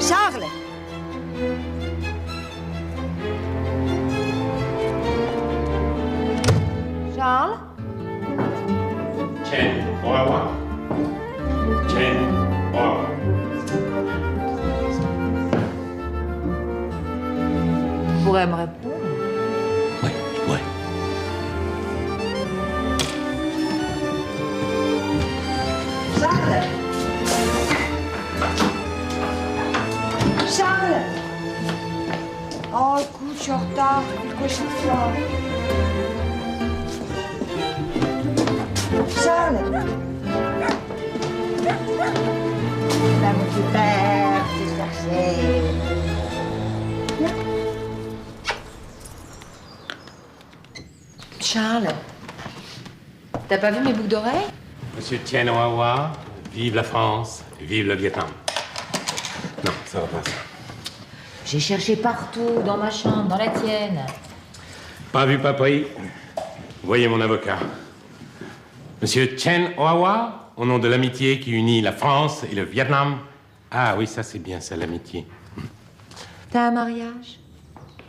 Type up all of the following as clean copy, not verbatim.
Charles! Charles? Chen, au revoir. Chen, au revoir. Tu pourrais me répondre? Oui, je pourrais. Charles! Charles! Oh, écoute, je suis en retard. Je fais quoi chaque fois? Charles! Là, mon petit père, je t'ai cherché. Viens. Charles, t'as pas vu mes boucles d'oreilles? Monsieur Tien Hoa, vive la France, vive le Vietnam. Non, ça va pas, ça. J'ai cherché partout, dans ma chambre, dans la tienne. Pas vu, pas pris. Voyez mon avocat. Monsieur Chen Hoa, au nom de l'amitié qui unit la France et le Vietnam. Ah oui, ça c'est bien, ça, l'amitié. T'as un mariage?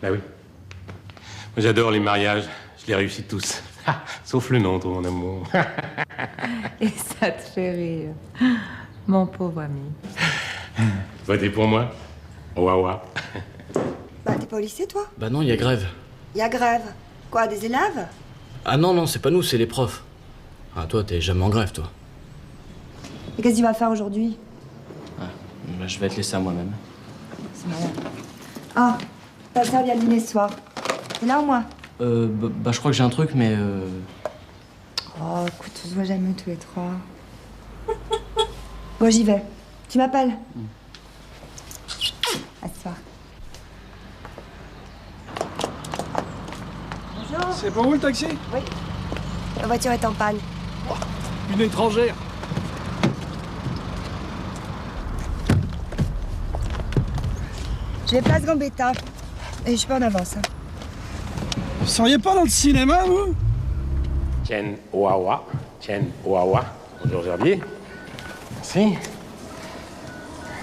Ben oui. Moi, j'adore les mariages. Je les réussis tous. Sauf le nôtre, mon amour. Et ça te fait rire, mon pauvre ami. Votez pour moi. Ouah. Bah, t'es pas au lycée, toi? Bah non, il y a grève. Y a grève. Quoi, des élèves? Ah non, c'est pas nous, c'est les profs. Ah, toi, t'es jamais en grève, toi. Et qu'est-ce que tu vas faire aujourd'hui? Ah, bah, je vais te laisser à moi-même. C'est malin. Ah, ta sœur vient dîner ce soir. T'es là ou moi? Bah, je crois que j'ai un truc, mais Oh, écoute, on se voit jamais tous les trois. Bon, j'y vais. Tu m'appelles? À ce soir. Bonjour. C'est pour vous le taxi? Oui. La voiture est en panne. Une étrangère. Je vais place Gambetta. Et je suis pas en avance. Hein. Vous seriez pas dans le cinéma, vous? Chen Hoa. Bonjour, Gerbier. Merci.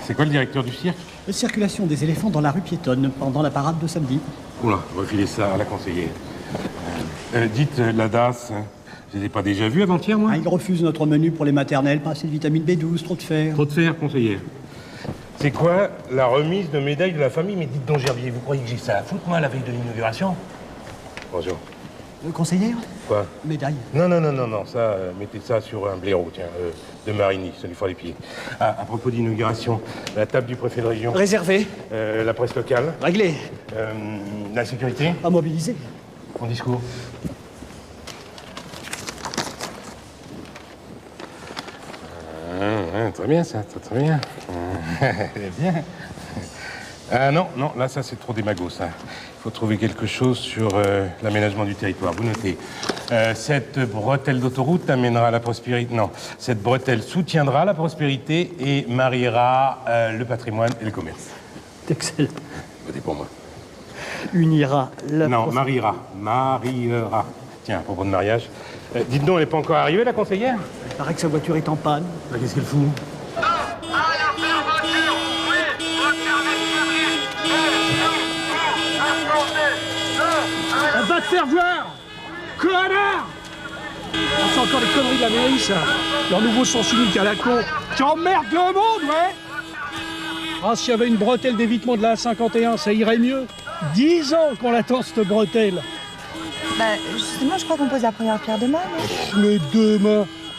C'est quoi le directeur du cirque? Circulation des éléphants dans la rue piétonne pendant la parade de samedi. Oula, refilez ça à la conseillère. Dites, la DAS, je les ai pas déjà vus avant-hier, moi? Ah, ils refusent notre menu pour les maternelles, pas assez de vitamine B12, trop de fer. Trop de fer, conseillère. C'est quoi la remise de médaille de la famille? Mais dites donc, Gerbier, vous croyez que j'ai ça à foutre, moi, la veille de l'inauguration? Bonjour. Conseillère? Quoi? Médaille. Non, ça, mettez ça sur un blaireau, tiens, de Marigny, ça lui fera les pieds. Ah, à propos d'inauguration, la table du préfet de région. Réservé. La presse locale. Réglé. La sécurité. Pas mobilisé. Mon discours. Très bien, ça, très bien. Bien. Ah non, là, ça, c'est trop démago, ça. Il faut trouver quelque chose sur l'aménagement du territoire. Vous notez. Cette bretelle d'autoroute amènera la prospérité... Non, cette bretelle soutiendra la prospérité et mariera le patrimoine et le commerce. Excellent. Votez pour moi. Unira la... Non, mariera. Tiens, à propos de mariage. Dites donc, elle n'est pas encore arrivée, la conseillère? Il paraît que sa voiture est en panne. Bah, qu'est-ce qu'elle fout? On va te faire voir! Connard! Ah, c'est encore les conneries de la mairie, ça. Leur nouveau sens unique à la con. Tu emmerdes le monde, ouais! Ah, s'il y avait une bretelle d'évitement de la A51, ça irait mieux. 10 ans qu'on l'attend, cette bretelle. Bah, justement, je crois qu'on pose la première pierre demain, non? Mais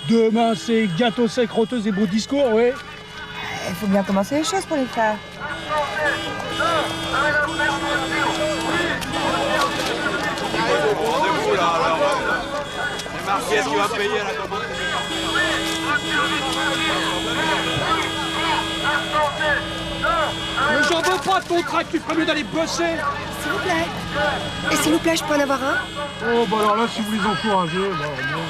demain, c'est gâteau sec, roteuse et beau discours, ouais. Il faut bien commencer les choses pour les faire. Rendez-vous là, alors. C'est marqué ce qu'il va payer à la commande. Mais j'en veux pas de ton trac, tu ferais mieux d'aller bosser. S'il vous plaît. Et s'il vous plaît, je peux en avoir un? Oh, bah alors là, si vous les encouragez, non.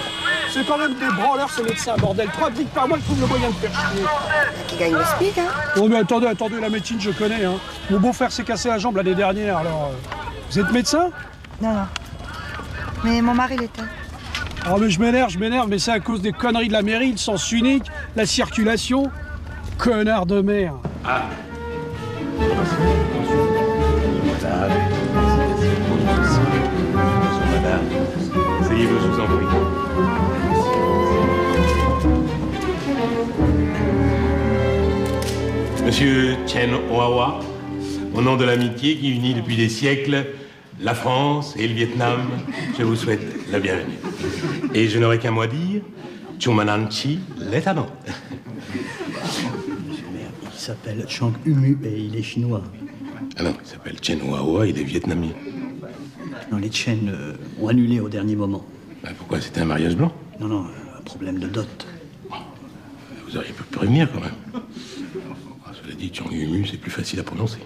C'est quand même des branleurs, ces médecins, bordel. 3 briques par mois, je trouve le moyen de faire chier. Qui gagne le SMIC, hein? Oh, mais attendez, la médecine, je connais, hein. Mon beau-frère s'est cassé la jambe l'année dernière, alors... Vous êtes médecin? Non. Mais mon mari l'était. Ah, mais je m'énerve, mais c'est à cause des conneries de la mairie, le sens unique, la circulation. Connard de merde. Ah, Voilà. Bonjour, madame. Asseyez-vous, je vous en prie. Monsieur Chen Oawa, au nom de l'amitié qui unit depuis des siècles la France et le Vietnam, je vous souhaite la bienvenue. Et je n'aurai qu'un mot à dire, Chumananchi Letano. Il s'appelle Chang Umu et il est chinois. Ah non, il s'appelle Chen Oawa, il est vietnamien. Non, les Chen ont annulé au dernier moment. Ben, pourquoi, c'était un mariage blanc? Non, un problème de dot. Vous auriez pu prévenir quand même. Cela dit, Chang Umu, c'est plus facile à prononcer.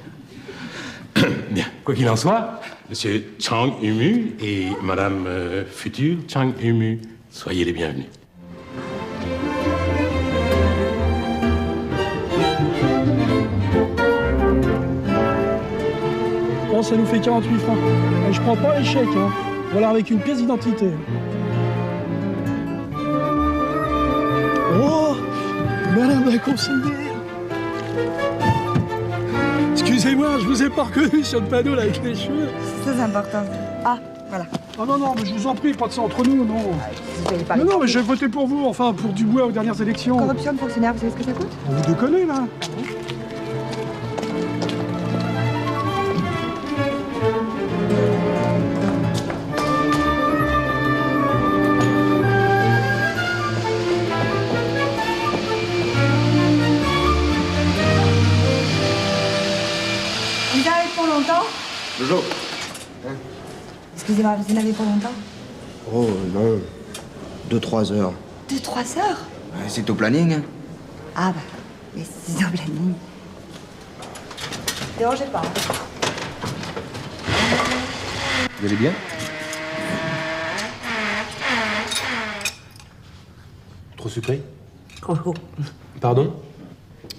Bien, quoi qu'il en soit, monsieur Chang Umu et madame future Chang Umu, soyez les bienvenus. Bon, ça nous fait 48 francs. Et je prends pas les chèques, hein. Voilà, avec une pièce d'identité. Oh, madame la conseillère. Excusez-moi, je vous ai pas reconnu sur le panneau là avec les cheveux. C'est très important. Ah, voilà. Ah non, mais je vous en prie, pas de ça entre nous, non. Vous payez pas. Non, mais j'ai voté pour vous, enfin pour Dubois aux dernières élections. Corruption de fonctionnaire, vous savez ce que ça coûte? Vous déconnez là. Vous avez pour longtemps? Bonjour. Excusez-moi, vous en avez pour longtemps? Oh non, 2-3 heures. 2-3 heures? C'est au planning. Hein. Ah bah, mais c'est au planning. Dérangez pas. Vous allez bien? Trop sucré? Trop chaud. Pardon?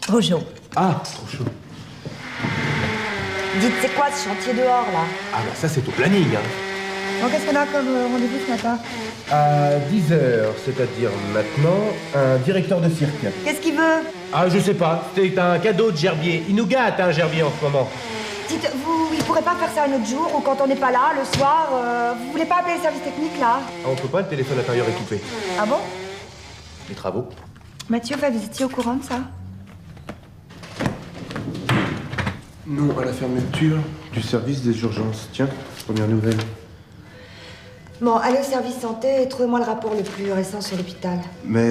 Trop chaud. Ah, trop chaud. Dites, c'est quoi ce chantier dehors, là? Ah bah ça c'est au planning. Hein. Bon, qu'est-ce qu'on a comme rendez-vous ce matin? À 10h, c'est-à-dire maintenant, un directeur de cirque. Qu'est-ce qu'il veut? Ah je sais pas, c'est un cadeau de Gerbier. Il nous gâte hein, Gerbier en ce moment. Dites, il pourrait pas faire ça un autre jour, ou quand on n'est pas là, le soir, vous voulez pas appeler les services techniques, là? Ah, on peut pas, le téléphone intérieur est coupé. Ah bon? Les travaux? Mathieu, vous étiez au courant de ça? Non, à la fermeture du service des urgences. Tiens, première nouvelle. Bon, allez au service santé et trouvez-moi le rapport le plus récent sur l'hôpital. Mais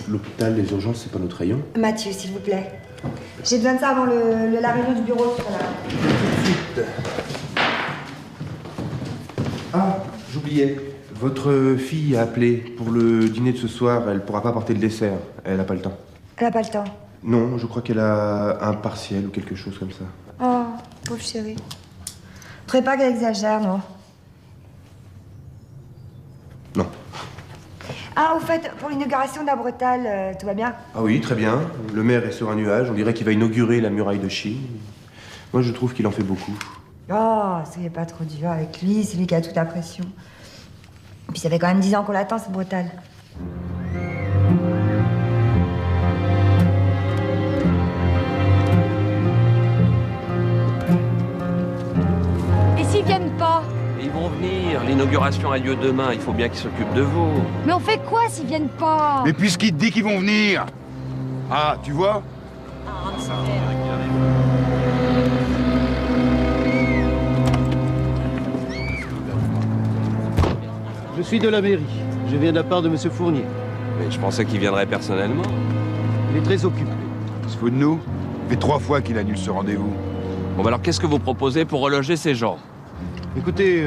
l'hôpital, les urgences, c'est pas notre rayon. Mathieu, s'il vous plaît. J'ai besoin de ça avant la réunion du bureau tout à l'heure. Ah, j'oubliais. Votre fille a appelé pour le dîner de ce soir. Elle pourra pas porter le dessert. Elle a pas le temps. Elle a pas le temps. Non, je crois qu'elle a un partiel ou quelque chose comme ça. Oh, pauvre chérie. Vous trouvez pas qu'elle exagère, non? Non. Ah, au fait, pour l'inauguration de la Bretale, tout va bien? Ah oui, très bien. Le maire est sur un nuage. On dirait qu'il va inaugurer la muraille de Chine. Moi, je trouve qu'il en fait beaucoup. Oh, soyez pas trop dur avec lui, c'est lui qui a toute la pression. Et puis ça fait quand même 10 ans qu'on l'attend, cette Bretale. Et s'ils viennent pas? Ils vont venir, l'inauguration a lieu demain, il faut bien qu'ils s'occupent de vous. Mais on fait quoi s'ils viennent pas? Mais puisqu'il te dit qu'ils vont venir. Ah, tu vois? Je suis de la mairie. Je viens de la part de Monsieur Fournier. Mais je pensais qu'il viendrait personnellement. Il est très occupé. Il se fout de nous. Ça fait 3 fois qu'il annule ce rendez-vous. Bon, bah alors qu'est-ce que vous proposez pour reloger ces gens? Écoutez,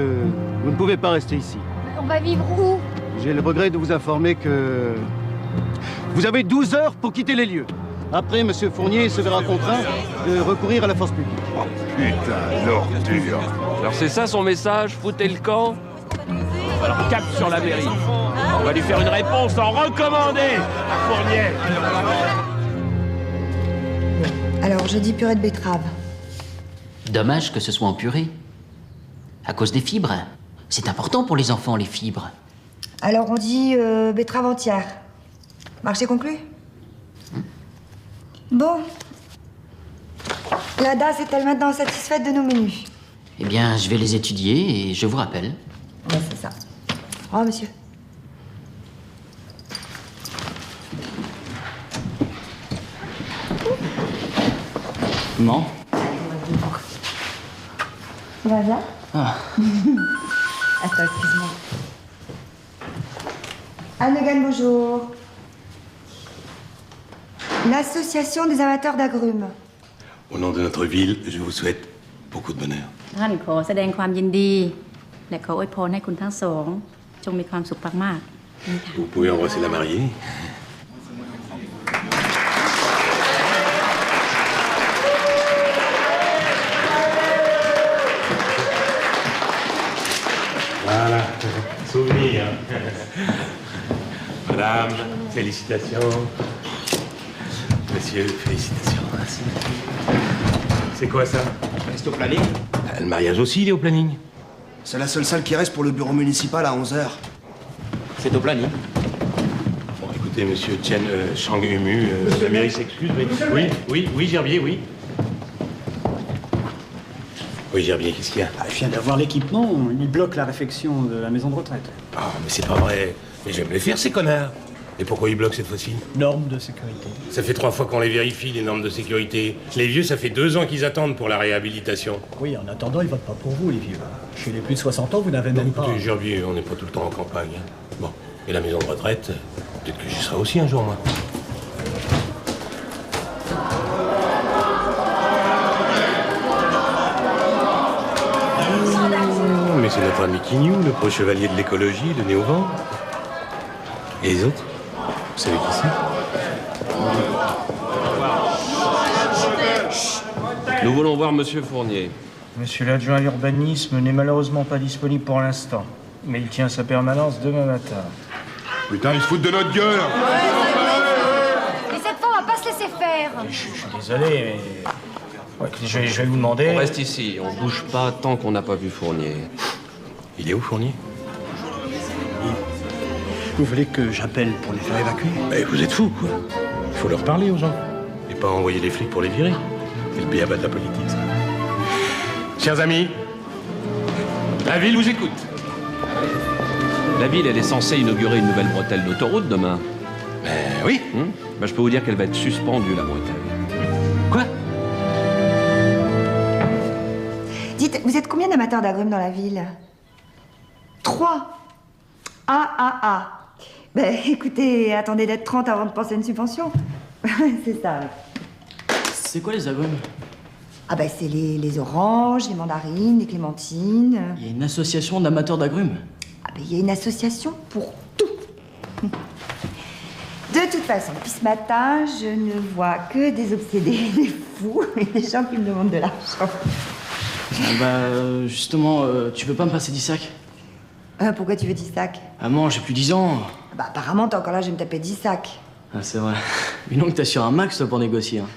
vous ne pouvez pas rester ici. On va vivre où? J'ai le regret de vous informer que... Vous avez 12 heures pour quitter les lieux. Après, Monsieur Fournier se verra contraint de recourir à la force publique. Oh putain, l'ordure. Alors c'est ça son message, foutez le camp? Alors cap sur la mairie. On va lui faire une réponse en recommandé à Fournier. Alors, je dis purée de betterave. Dommage que ce soit en purée. À cause des fibres. C'est important pour les enfants, les fibres. Alors, on dit betterave entière. Marché conclu? Bon. La DAS est-elle maintenant satisfaite de nos menus? Eh bien, je vais les étudier et je vous rappelle. Ouais, c'est ça. Au revoir, monsieur. Non. Tu vas bien? Ah. Attends, excuse-moi. Anne Hogan, bonjour. L'association des amateurs d'agrumes. Au nom de notre ville, je vous souhaite beaucoup de bonheur. ท่านขอแสดงความยินดี และขออวยพรให้คุณทั้งสองจงมีความสุขมากๆนี่ค่ะ Vous pouvez embrasser la mariée. Voilà, souvenir. Madame, félicitations. Monsieur, félicitations. C'est quoi ça? Reste au planning. Le mariage aussi, il est au planning. C'est la seule salle qui reste pour le bureau municipal à 11h. C'est au planning. Bon, écoutez, monsieur Chen Shang Humu, la mairie s'excuse, mais... Oui, Gerbier, oui. Oui, Gerbier, qu'est-ce qu'il y a? Je viens d'avoir l'équipement, il bloque la réfection de la maison de retraite. Ah, mais c'est pas vrai. Mais j'aime les faire, ces connards. Et pourquoi ils bloquent cette fois-ci? Normes de sécurité. Ça fait 3 fois qu'on les vérifie, les normes de sécurité. Les vieux, ça fait 2 ans qu'ils attendent pour la réhabilitation. Oui, en attendant, ils votent pas pour vous, les vieux. Chez les plus de 60 ans, vous n'avez même pas... Écoutez, Gerbier, on n'est pas tout le temps en campagne. Hein. Bon, et la maison de retraite, peut-être que j'y serai aussi un jour, moi. Mais c'est notre ami Quignou, le pro chevalier de l'écologie, le nez au vent. Et les autres? Vous savez qui c'est? Nous voulons voir Monsieur Fournier. Monsieur l'adjoint à l'urbanisme n'est malheureusement pas disponible pour l'instant. Mais il tient sa permanence demain matin. Putain, ils se foutent de notre gueule. Et cette fois, on va pas se laisser faire. Je suis désolé, mais... Ouais, écoutez, je vais vous demander... On reste ici, on bouge pas tant qu'on n'a pas vu Fournier. Il est où, Fournier? Vous voulez que j'appelle pour les faire évacuer? Mais vous êtes fous, quoi. Il faut leur parler aux gens. Et pas envoyer les flics pour les virer. C'est le béaba de la politique, ça. Chers amis, la ville vous écoute. La ville, elle est censée inaugurer une nouvelle bretelle d'autoroute demain. Oui. Ben, je peux vous dire qu'elle va être suspendue, la bretelle. Quoi? Dites, vous êtes combien d'amateurs d'agrumes dans la ville? 3. Ah. Ben, écoutez, attendez d'être 30 avant de penser à une subvention. C'est ça. C'est quoi les agrumes? Ah ben, c'est les oranges, les mandarines, les clémentines. Il y a une association d'amateurs d'agrumes. Ah ben, il y a une association pour tout. De toute façon, depuis ce matin, je ne vois que des obsédés, des fous et des gens qui me demandent de l'argent. Justement, tu peux pas me passer 10 sacs? Pourquoi tu veux 10 sacs? Maman, j'ai plus 10 ans. Bah apparemment, t'es encore là, je vais me taper 10 sacs. Ah, c'est vrai. Mais donc, t'as sur un max, toi, pour négocier. Hein.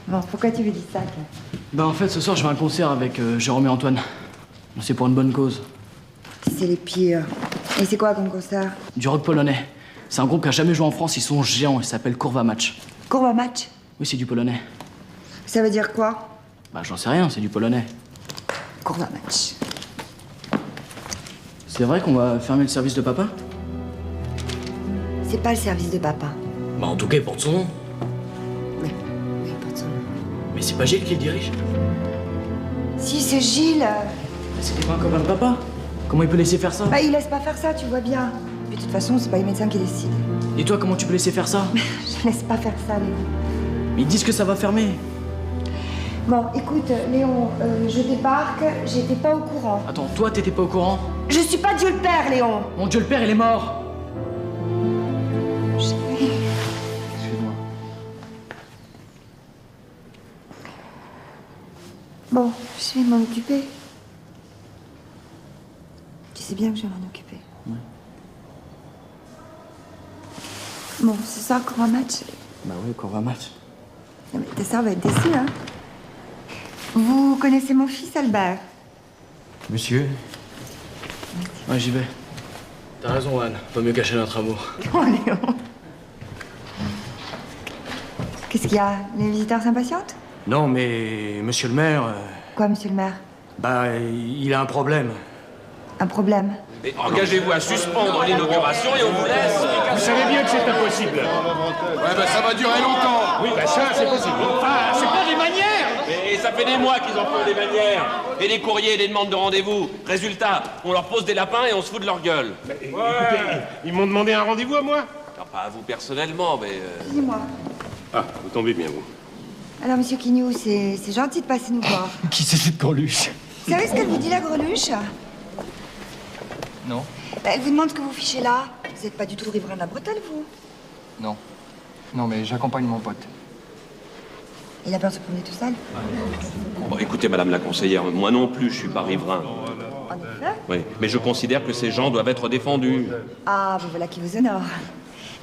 Bon, pourquoi tu veux 10 sacs? Bah, en fait, ce soir, je vais à un concert avec Jérôme et Antoine. C'est pour une bonne cause. C'est les pires. Et c'est quoi comme concert? Du rock polonais. C'est un groupe qui a jamais joué en France, ils sont géants, ils s'appellent Kurwa Match. Kurwa Match? Oui, c'est du polonais. Ça veut dire quoi? Bah, j'en sais rien, c'est du polonais. Kurwa Match. C'est vrai qu'on va fermer le service de papa? C'est pas le service de papa. Bah, en tout cas, il porte son nom. Oui, il porte son nom. Mais c'est pas Gilles qui le dirige? Si, c'est Gilles. C'était pas un copain de papa? Comment il peut laisser faire ça? Bah, il laisse pas faire ça, tu vois bien. Mais de toute façon, c'est pas les médecins qui décident. Et toi, comment tu peux laisser faire ça? Je laisse pas faire ça, Léon. Mais ils disent que ça va fermer. Bon, écoute, Léon, je débarque, j'étais pas au courant. Attends, toi, t'étais pas au courant? Je suis pas Dieu le Père, Léon. Mon Dieu le Père, il est mort. Excuse-moi. Bon, je vais m'en occuper. Tu sais bien que je vais m'en occuper. Ouais. Bon, c'est ça, Kurwa Match. Bah oui, Kurwa Match. Non, mais ta sœur va être déçue, hein. Vous connaissez mon fils, Albert? Monsieur? Ouais, j'y vais. T'as raison, Anne. Pas mieux cacher notre amour. Oh, Léon. Qu'est-ce qu'il y a? Les visiteurs s'impatientent? Non, mais monsieur le maire, Quoi, monsieur le maire? bah, il a un problème. Un problème? Mais engagez-vous à suspendre l'inauguration et on vous laisse. Vous savez bien que c'est impossible. Ouais, bah ça va durer longtemps. Oui, bah ça, c'est possible. Enfin, c'est pas des manières. Mais ça fait des mois qu'ils en font des manières. Et des courriers et des demandes de rendez-vous. Résultat, on leur pose des lapins et on se fout de leur gueule. Écoutez, ils m'ont demandé un rendez-vous à moi. Alors, pas à vous personnellement, mais... Excusez-moi. Ah, vous tombez bien, vous. Alors, monsieur Quignou, c'est gentil de passer nous voir. Qui c'est cette greluche? Vous savez ce qu'elle vous dit, la greluche? Non. Elle vous demande ce que vous fichez là. Vous n'êtes pas du tout le riverain de la bretelle, vous? Non. Non, mais j'accompagne mon pote. Il a peur de se promener tout seul? Bon, écoutez, madame la conseillère, moi non plus, je suis pas riverain. En effet. Oui, mais je considère que ces gens doivent être défendus. Ah, vous voilà qui vous honore.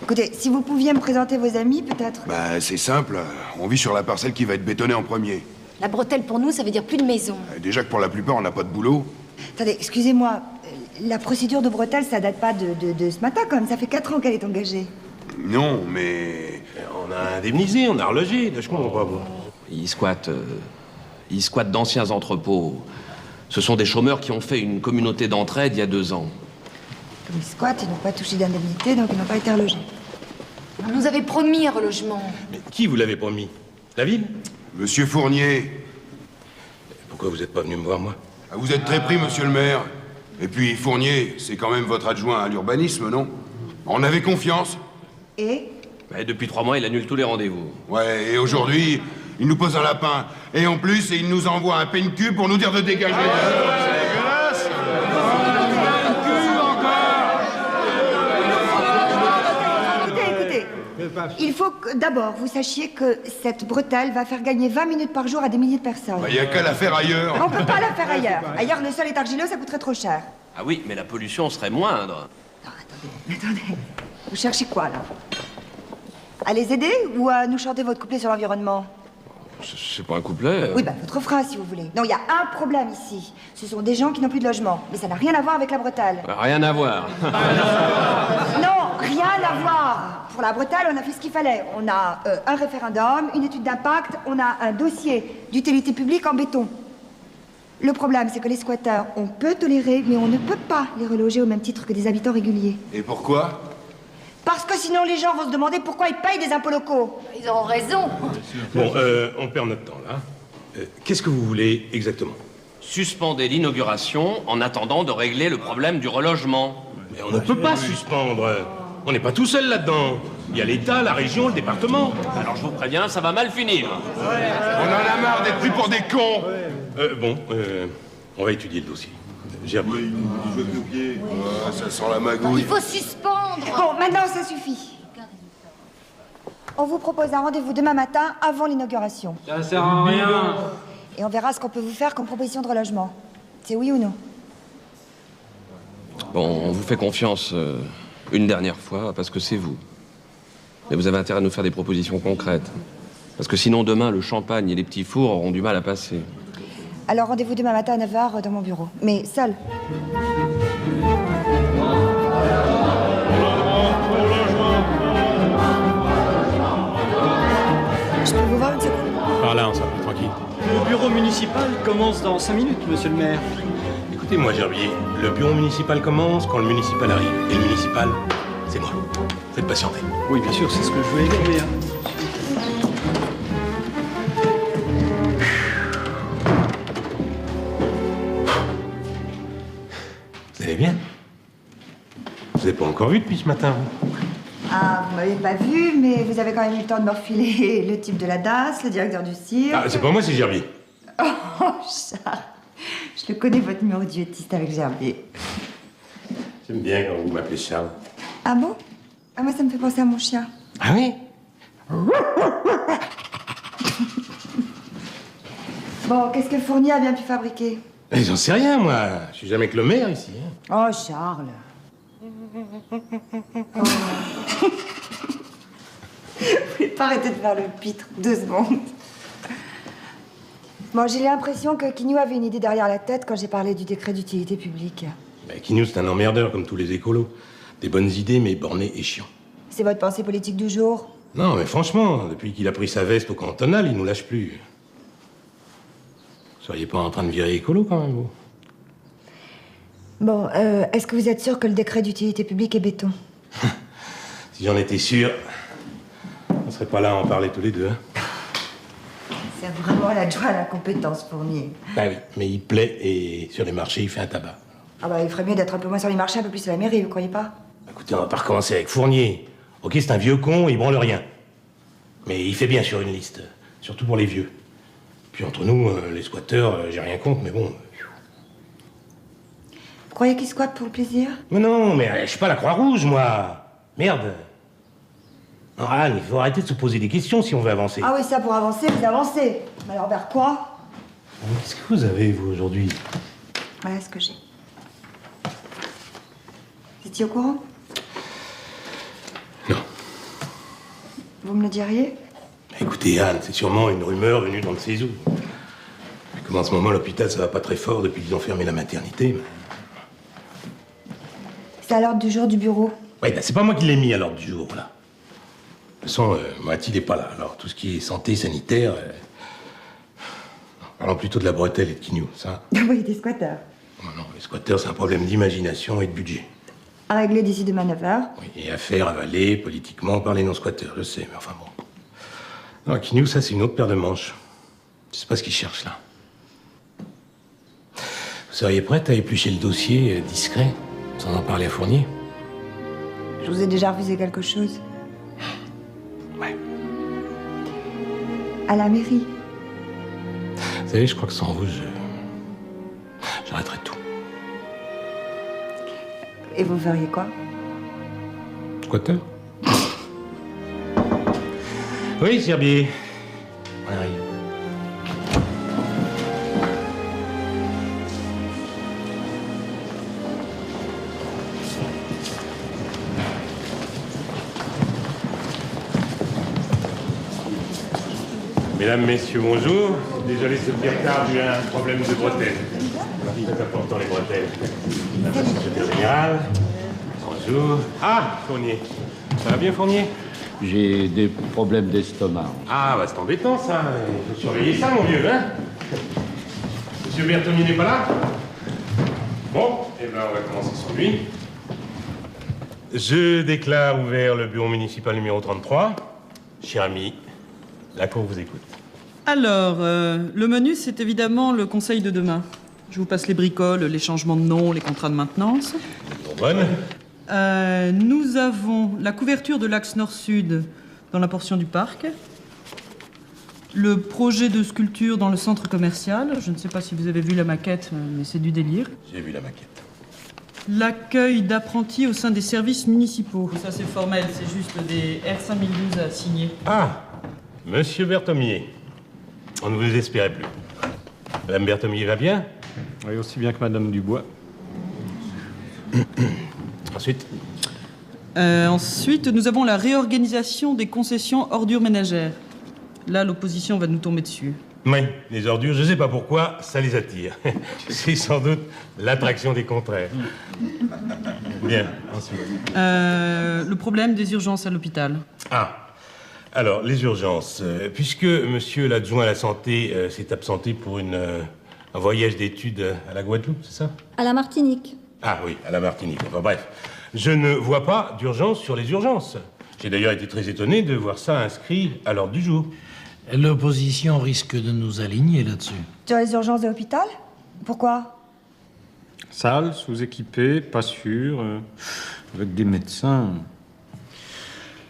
Écoutez, si vous pouviez me présenter vos amis, peut-être. Bah c'est simple, on vit sur la parcelle qui va être bétonnée en premier. La bretelle, pour nous, ça veut dire plus de maison. Déjà que pour la plupart, on n'a pas de boulot. Attendez, excusez-moi. La procédure de bretelle, ça date pas de ce matin, quand même. Ça fait 4 ans qu'elle est engagée. Non, mais... On a indemnisé, on a relogé. Je comprends pas, moi. Ils squattent d'anciens entrepôts. Ce sont des chômeurs qui ont fait une communauté d'entraide il y a 2 ans. Comme ils squattent, ils n'ont pas touché d'indemnité, donc ils n'ont pas été relogés. On nous avait promis un relogement. Mais qui vous l'avait promis? La ville? Monsieur Fournier. Pourquoi vous n'êtes pas venu me voir, moi? Vous êtes très pris, monsieur le maire. Et puis, Fournier, c'est quand même votre adjoint à l'urbanisme, non? On avait confiance. Et? Ouais, depuis 3 mois, il annule tous les rendez-vous. Ouais, et aujourd'hui, il nous pose un lapin. Et en plus, il nous envoie un peine-cul pour nous dire de dégager. C'est dégueulasse! Écoutez, il faut que, d'abord, vous sachiez que cette bretelle va faire gagner 20 minutes par jour à des milliers de personnes. Il n'y a qu'à la faire ailleurs. On peut pas la faire ailleurs. Ailleurs, le sol est argileux, ça coûterait trop cher. Ah oui, mais la pollution serait moindre. Attendez, vous cherchez quoi, là? À les aider ou à nous chanter votre couplet sur l'environnement? C'est pas un couplet. Oui, bah, votre phrase, si vous voulez. Non, il y a un problème ici. Ce sont des gens qui n'ont plus de logement. Mais ça n'a rien à voir avec la bretelle. Rien à voir. Non, rien à voir. Pour la bretelle, on a fait ce qu'il fallait. On a un référendum, une étude d'impact, on a un dossier d'utilité publique en béton. Le problème, c'est que les squatteurs, on peut tolérer, mais on ne peut pas les reloger au même titre que des habitants réguliers. Et pourquoi? Parce que sinon, les gens vont se demander pourquoi ils payent des impôts locaux. Ils auront raison. Bon, on perd notre temps, là. Qu'est-ce que vous voulez exactement? Suspendez l'inauguration en attendant de régler le problème du relogement. Mais on ne peut pas suspendre. On n'est pas tout seul là-dedans. Il y a l'État, la région, le département. Alors je vous préviens, ça va mal finir. On en a marre d'être pris pour des cons. On va étudier le dossier. Gerbier. Ça sent la magouille. Il faut suspendre. Bon, maintenant, ça suffit. On vous propose un rendez-vous demain matin avant l'inauguration. Ça sert à rien. Et on verra ce qu'on peut vous faire comme proposition de relogement. C'est oui ou non? Bon, on vous fait confiance une dernière fois parce que c'est vous. Mais vous avez intérêt à nous faire des propositions concrètes. Parce que sinon, demain, le champagne et les petits fours auront du mal à passer. Alors, rendez-vous demain matin à 9h dans mon bureau. Mais seul. Je peux vous voir une seconde? Par là, on s'en va, tranquille. Le bureau municipal commence dans 5 minutes, monsieur le maire. Écoutez-moi, Gerbier, le bureau municipal commence quand le municipal arrive. Et le municipal, c'est moi. Faites patienter. Oui, bien sûr, c'est ce que je voulais dire. Vous allez bien? Vous n'avez pas encore vu depuis ce matin, vous? Ah, vous m'avez pas vu, mais vous avez quand même eu le temps de me refiler le type de la DAS, le directeur du cirque. Ah, c'est pas moi, c'est Gerbier. Oh, Charles. Je le connais, votre numéro d'idiotisme avec Gerbier. J'aime bien quand vous m'appelez Charles. Ah bon? Ah, moi, ça me fait penser à mon chien. Ah oui? Bon, qu'est-ce que Fournier a bien pu fabriquer? J'en sais rien, moi. Je suis jamais que le maire, ici. Oh, Charles. Oh. Vous pouvez pas arrêter de faire le pitre 2 secondes. Bon, j'ai l'impression que Quignou avait une idée derrière la tête quand j'ai parlé du décret d'utilité publique. Quignou, c'est un emmerdeur comme tous les écolos. Des bonnes idées, mais borné et chiant. C'est votre pensée politique du jour? Non, mais franchement, depuis qu'il a pris sa veste au cantonal, il nous lâche plus. soyez pas en train de virer écolo, quand même, vous. Bon, est-ce que vous êtes sûr que le décret d'utilité publique est béton? Si j'en étais sûr, on serait pas là à en parler tous les deux, hein. C'est vraiment l'adjoint à la compétence, Fournier. Bah oui, mais il plaît et sur les marchés, il fait un tabac. Ah bah, il ferait mieux d'être un peu moins sur les marchés, un peu plus sur la mairie, vous croyez pas? Écoutez, on va pas recommencer avec Fournier. Ok, c'est un vieux con, il branle rien. Mais il fait bien sur une liste, surtout pour les vieux. Puis entre nous, les squatteurs, j'ai rien contre, mais bon... Vous croyez qu'ils squattent pour le plaisir? Mais non, mais je suis pas la Croix-Rouge, moi. Merde. Non, Anne, il faut arrêter de se poser des questions si on veut avancer. Ah oui, ça, pour avancer, vous avancez. Mais alors vers quoi? Qu'est-ce que vous avez, vous, aujourd'hui? Voilà ce que j'ai. Vous étiez au courant? Non. Vous me le diriez? Écoutez, Anne, c'est sûrement une rumeur venue dans le Cézou. Comme en ce moment, l'hôpital, ça va pas très fort depuis qu'ils ont fermé la maternité. C'est à l'ordre du jour du bureau. Oui, ben c'est pas moi qui l'ai mis à l'ordre du jour, là. De toute façon, Mathilde n'est pas là. Alors, tout ce qui est santé, sanitaire... Parlons plutôt de la bretelle et de Quignou, ça. Oui, des squatteurs. Non, les squatteurs, c'est un problème d'imagination et de budget. À régler d'ici demain 9h. Oui, et à faire avaler politiquement par les non-squatteurs, je sais, mais enfin bon. Non, Quignou, ça, c'est une autre paire de manches. Je sais pas ce qu'ils cherchent, là. Vous seriez prête à éplucher le dossier discret, sans en parler à Fournier? Je vous ai déjà refusé quelque chose. Ouais. À la mairie. Vous savez, je crois que sans vous, j'arrêterai tout. Et vous feriez quoi? Squatteur? Oui, Serbier. On arrive. Mesdames, Messieurs, bonjour. Désolé de ce petit retard, j'ai eu un problème de bretelles. C'est important, les bretelles. La secrétaire générale. Bonjour. Ah, Fournier. Ça va bien, Fournier? J'ai des problèmes d'estomac. Ah, bah c'est embêtant, ça. Il faut surveiller ça, mon vieux, hein? Monsieur Bertoni n'est pas là? Bon, eh ben, on va commencer sans lui. Je déclare ouvert le bureau municipal numéro 33. Cher ami, la cour vous écoute. Alors, le menu, c'est évidemment le conseil de demain. Je vous passe les bricoles, les changements de nom, les contrats de maintenance. Bonne. Nous avons la couverture de l'axe nord-sud dans la portion du parc. Le projet de sculpture dans le centre commercial. Je ne sais pas si vous avez vu la maquette, mais c'est du délire. J'ai vu la maquette. L'accueil d'apprentis au sein des services municipaux. Ça, c'est formel, c'est juste des R5012 à signer. Ah, Monsieur Berthomier. On ne vous espérait plus. Madame Berthomier va bien? Oui, aussi bien que Madame Dubois. Ensuite? Ensuite, nous avons la réorganisation des concessions ordures ménagères. Là, l'opposition va nous tomber dessus. Oui, les ordures, je ne sais pas pourquoi, ça les attire. C'est sans doute l'attraction des contraires. Bien, ensuite. Le problème des urgences à l'hôpital. Ah, alors, les urgences. Puisque monsieur l'adjoint à la santé s'est absenté pour un voyage d'études à la Guadeloupe, c'est ça? À la Martinique. Ah oui, à la Martinique. Enfin bref, je ne vois pas d'urgence sur les urgences. J'ai d'ailleurs été très étonné de voir ça inscrit à l'ordre du jour. L'opposition risque de nous aligner là-dessus. Sur les urgences de l'hôpital? Pourquoi? Salle, sous-équipée, pas sûr, avec des médecins.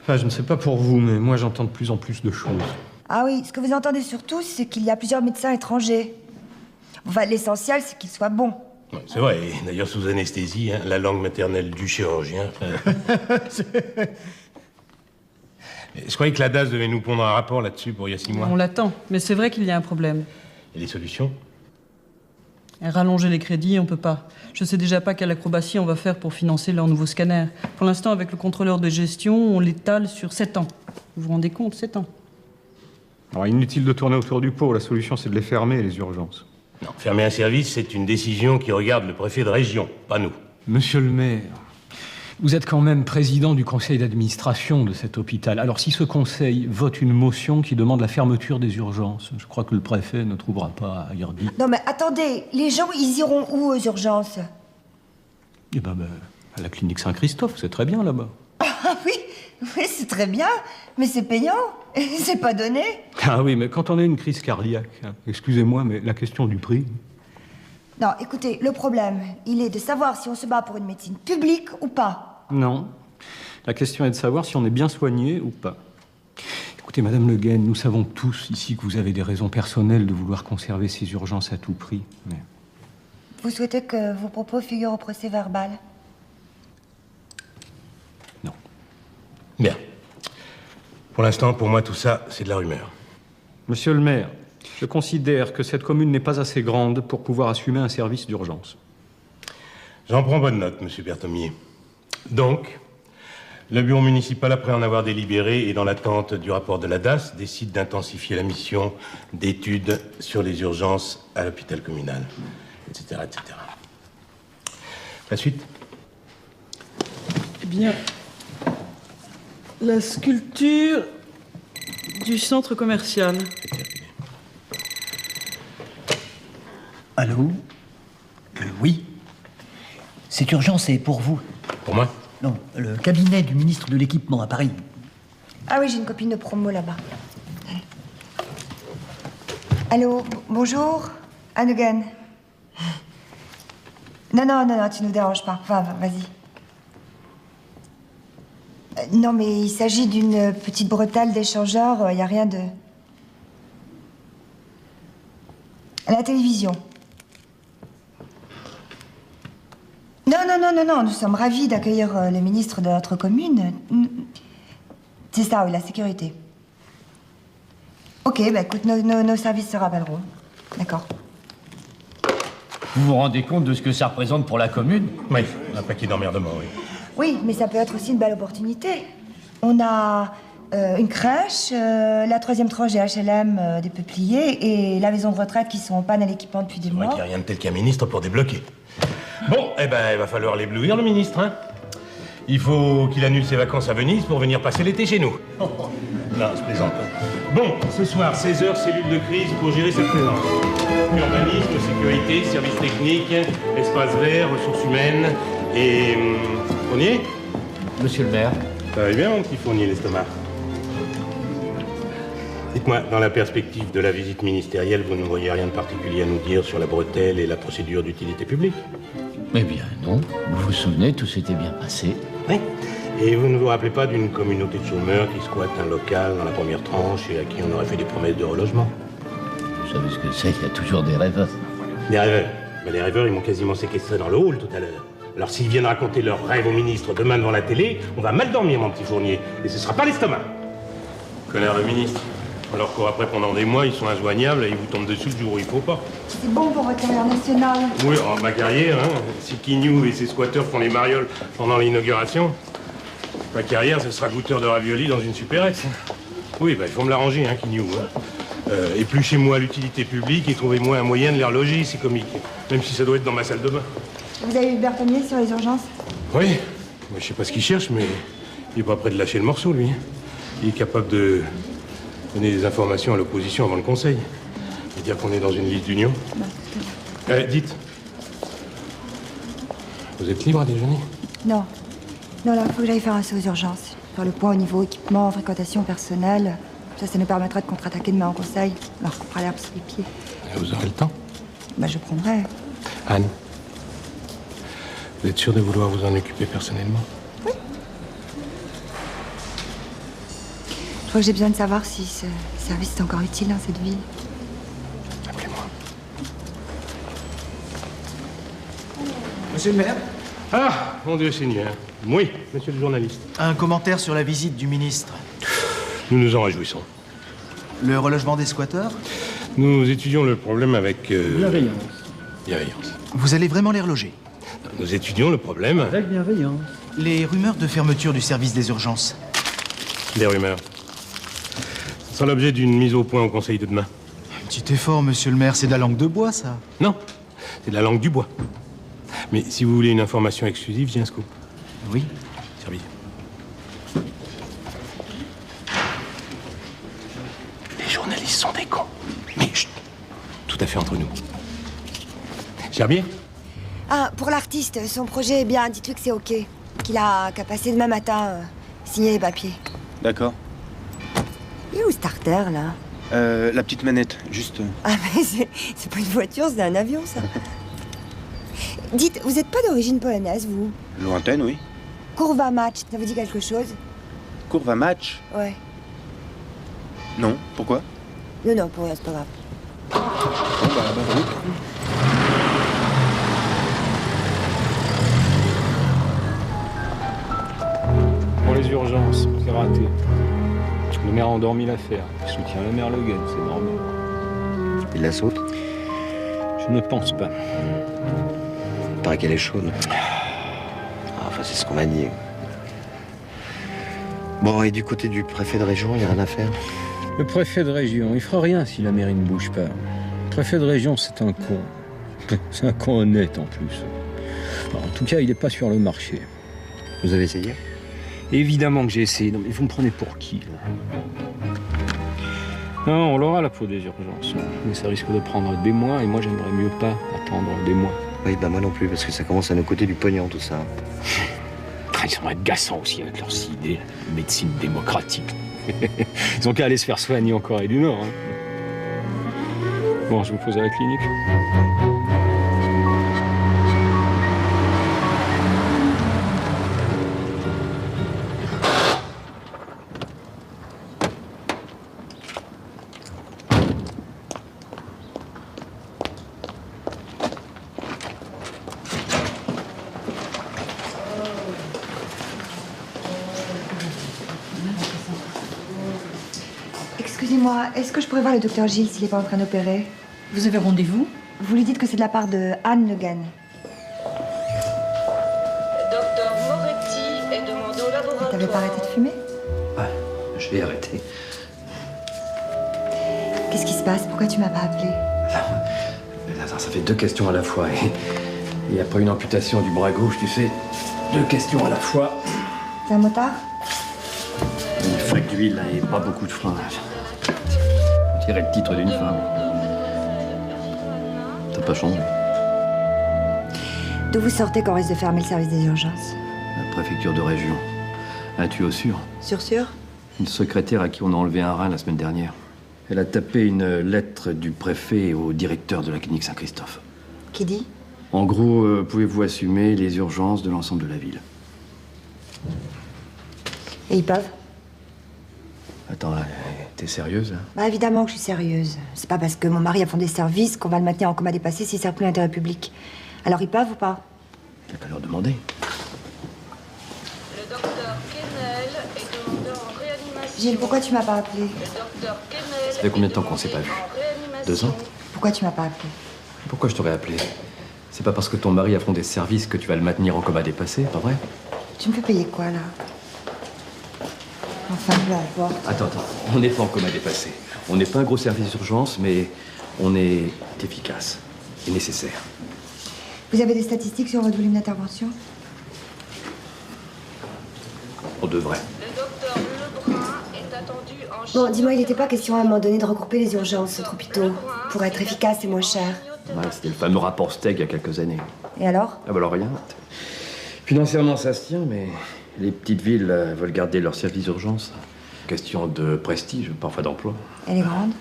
Enfin, je ne sais pas pour vous, mais moi j'entends de plus en plus de choses. Ah oui, ce que vous entendez surtout, c'est qu'il y a plusieurs médecins étrangers. Enfin, l'essentiel, c'est qu'ils soient bons. Ouais, c'est vrai, et d'ailleurs sous anesthésie, hein, la langue maternelle du chirurgien. Je croyais que la DAS devait nous pondre un rapport là-dessus pour il y a 6 mois. On l'attend, mais c'est vrai qu'il y a un problème. Et les solutions? Rallonger les crédits, on peut pas. Je sais déjà pas quelle acrobatie on va faire pour financer leur nouveau scanner. Pour l'instant, avec le contrôleur de gestion, on l'étale sur 7 ans. Vous vous rendez compte, 7 ans? Alors, inutile de tourner autour du pot. La solution, c'est de les fermer, les urgences. Non, fermer un service, c'est une décision qui regarde le préfet de région, pas nous. Monsieur le maire, Vous êtes quand même président du conseil d'administration de cet hôpital. Alors si ce conseil vote une motion qui demande la fermeture des urgences, je crois que le préfet ne trouvera pas à y redire. Non mais attendez, les gens, ils iront où aux urgences? Eh ben, à la clinique Saint-Christophe, c'est très bien là-bas. Ah oui, oui, c'est très bien, mais c'est payant, et c'est pas donné. Ah oui, mais quand on a une crise cardiaque, hein, excusez-moi, mais la question du prix... Non, écoutez, le problème, il est de savoir si on se bat pour une médecine publique ou pas. Non. La question est de savoir si on est bien soigné ou pas. Écoutez, Madame Le Guen, nous savons tous ici que vous avez des raisons personnelles de vouloir conserver ces urgences à tout prix. Mais... Vous souhaitez que vos propos figurent au procès verbal? Non. Bien. Pour l'instant, pour moi, tout ça, c'est de la rumeur. Monsieur le maire, je considère que cette commune n'est pas assez grande pour pouvoir assumer un service d'urgence. J'en prends bonne note, monsieur Berthomier. Donc, le bureau municipal, après en avoir délibéré et dans l'attente du rapport de la DAS, décide d'intensifier la mission d'études sur les urgences à l'hôpital communal, etc., etc. La suite? Eh bien, la sculpture du centre commercial. Allô? Oui. Cette urgence est pour vous. Pour moi? Non, le cabinet du ministre de l'Équipement à Paris. Ah oui, j'ai une copine de promo là-bas. Allô, bonjour, Anne Guen. Non, tu nous déranges pas. Enfin, vas-y. Non, mais il s'agit d'une petite bretelle d'échangeur, il n'y a rien de... À la télévision. Non, nous sommes ravis d'accueillir le ministre de notre commune. C'est ça, oui, la sécurité. Ok, bah écoute, nos services se rappelleront. D'accord. Vous vous rendez compte de ce que ça représente pour la commune? Oui, un paquet d'emmerdements, oui. Oui, mais ça peut être aussi une belle opportunité. On a une crèche, la 3e tranche des HLM des peupliers et la maison de retraite qui sont en panne à l'équipement depuis des mois. Il n'y a rien de tel qu'un ministre pour débloquer. Bon, eh ben, il va falloir l'éblouir, le ministre, hein. Il faut qu'il annule ses vacances à Venise pour venir passer l'été chez nous. Non, je plaisante. Bon, ce soir, 16h, cellule de crise pour gérer cette présence. Urbanisme, sécurité, services techniques, espace vert, ressources humaines et... Fournier? Monsieur le maire. Ça va bien, mon petit Fournier, l'estomac? Dites-moi, dans la perspective de la visite ministérielle, vous ne voyez rien de particulier à nous dire sur la bretelle et la procédure d'utilité publique? Eh bien, non. Vous vous souvenez, tout s'était bien passé. Oui. Et vous ne vous rappelez pas d'une communauté de chômeurs qui squatte un local dans la première tranche et à qui on aurait fait des promesses de relogement? Vous savez ce que c'est, il y a toujours des rêveurs. Des rêveurs? Mais les rêveurs, ils m'ont quasiment séquestré dans le hall tout à l'heure. Alors s'ils viennent raconter leurs rêves au ministre demain devant la télé, on va mal dormir, mon petit Fournier. Et ce sera pas l'estomac. Connard le ministre. Alors qu'après, pendant des mois, ils sont injoignables et ils vous tombent dessus le jour où il faut pas. C'est bon pour votre carrière nationale. Oui, en ma carrière, hein. Si Quignou et ses squatteurs font les marioles pendant l'inauguration, ma carrière, ce sera goûteur de ravioli dans une supérette. Oui, bah, il faut me l'arranger, hein, Quignou. Hein. Épluchez-moi l'utilité publique et trouvez-moi un moyen de les reloger, c'est comique. Même si ça doit être dans ma salle de bain. Vous avez eu Berthomier sur les urgences? Oui. Moi, je sais pas ce qu'il cherche, mais il est pas prêt de lâcher le morceau, lui. Il est capable de donner des informations à l'opposition avant le Conseil. Et dire qu'on est dans une liste d'union. Dites. Vous êtes libre à déjeuner? Non, là, il faut que j'aille faire un saut aux urgences. Faire le point au niveau équipement, fréquentation personnelle. Ça nous permettra de contre-attaquer demain en Conseil. Alors, on fera l'herbe sous les pieds. Et vous aurez le temps? Bah, je prendrai. Anne, vous êtes sûre de vouloir vous en occuper personnellement? Oui. Je crois que j'ai besoin de savoir si ce service est encore utile dans cette ville. Appelez-moi. Monsieur le maire? Ah, mon Dieu Seigneur. Oui, monsieur le journaliste. Un commentaire sur la visite du ministre. Nous nous en réjouissons. Le relogement des squatteurs? Nous étudions le problème avec... Bienveillance. Bienveillance. Vous allez vraiment les reloger? Nous étudions le problème... Avec bienveillance. Les rumeurs de fermeture du service des urgences? Des rumeurs. Ce sera l'objet d'une mise au point au Conseil de demain. Un petit effort, monsieur le maire, c'est de la langue de bois, ça? Non, c'est de la langue du bois. Mais si vous voulez une information exclusive, j'ai un scoop. Oui. Servi. Les journalistes sont des cons. Mais chut, tout à fait entre nous. Gerbier? Ah, pour l'artiste, son projet est bien. Dites-lui que c'est OK. Qu'il a qu'à passer demain matin, signer les papiers. D'accord. Il est où Starter, là? La petite manette, juste... Ah, mais c'est pas une voiture, c'est un avion, ça. Dites, vous êtes pas d'origine polonaise, vous? Lointaine, oui. Kurwa Mać, ça vous dit quelque chose? Kurwa Mać? Ouais. Non, pourquoi? Non, pour rien, c'est pas grave. Bon, bah, oui. Pour les urgences, c'est raté. Le maire a endormi l'affaire. Il soutient la mère Le Guen, c'est normal. Il la saute? Je ne pense pas. Il paraît qu'elle est chaude. Enfin, c'est ce qu'on m'a dit. Bon, et du côté du préfet de région, il n'y a rien à faire? Le préfet de région, il fera rien si la mairie ne bouge pas. Le préfet de région, c'est un con. C'est un con honnête, en plus. Alors, en tout cas, il n'est pas sur le marché. Vous avez essayé? Évidemment que j'ai essayé. Non, mais vous me prenez pour qui, là? Non, on l'aura, la peau des urgences. Mais ça risque de prendre des mois, et moi, j'aimerais mieux pas attendre des mois. Oui, bah moi non plus, parce que ça commence à nous coûter du pognon, tout ça. Ils sont agaçants aussi avec leurs idées, la médecine démocratique. Ils ont qu'à aller se faire soigner en Corée du Nord. Hein. Bon, je vous pose à la clinique. Excusez-moi, est-ce que je pourrais voir le docteur Gilles s'il n'est pas en train d'opérer? Vous avez rendez-vous? Vous lui dites que c'est de la part de Anne Le Guen. Docteur Moretti est demandé au laboratoire. T'avais pas arrêté de fumer? Ouais, je vais arrêter. Qu'est-ce qui se passe? Pourquoi tu m'as pas appelé? Attends, ça fait deux questions à la fois. Et après une amputation du bras gauche, tu sais, deux questions à la fois. C'est un motard? Une flaque d'huile là, et pas beaucoup de frein. On dirait le titre d'une femme. T'as pas changé. D'où vous sortez quand on risque de fermer le service des urgences? La préfecture de région. Un tuyau sûr. Sûr? Une secrétaire à qui on a enlevé un rein la semaine dernière. Elle a tapé une lettre du préfet au directeur de la clinique Saint-Christophe. Qui dit? En gros, pouvez-vous assumer les urgences de l'ensemble de la ville? Et ils peuvent? Attends, t'es sérieuse, là? Bah évidemment que je suis sérieuse. C'est pas parce que mon mari a fondé ce service qu'on va le maintenir en coma dépassé s'il sert plus l'intérêt public. Alors ils peuvent ou pas? T'as qu'à leur demander. Le docteur Kennel est demandé en réanimation. Gilles, pourquoi tu m'as pas appelé? Le docteur Kennel. Ça fait combien de temps qu'on s'est pas vu? 2 ans? Pourquoi tu m'as pas appelé? Pourquoi je t'aurais appelé? C'est pas parce que ton mari a fondé ce service que tu vas le maintenir en coma dépassé, pas vrai? Tu me fais payer quoi, là? Enfin, peu importe. Attends, on n'est pas en coma dépassé. On n'est pas un gros service d'urgence, mais on est efficace et nécessaire. Vous avez des statistiques sur votre volume d'intervention? On devrait. Le docteur Lebrun est attendu en Bon, dis-moi, il n'était pas question à un moment donné de regrouper les urgences aux hôpitaux pour être efficace et moins cher. Ouais, c'était le fameux rapport Steg il y a quelques années. Et alors? Ah bah alors rien. Financièrement, ça se tient, mais les petites villes veulent garder leur service d'urgence. Question de prestige, parfois d'emploi. Et les grandes?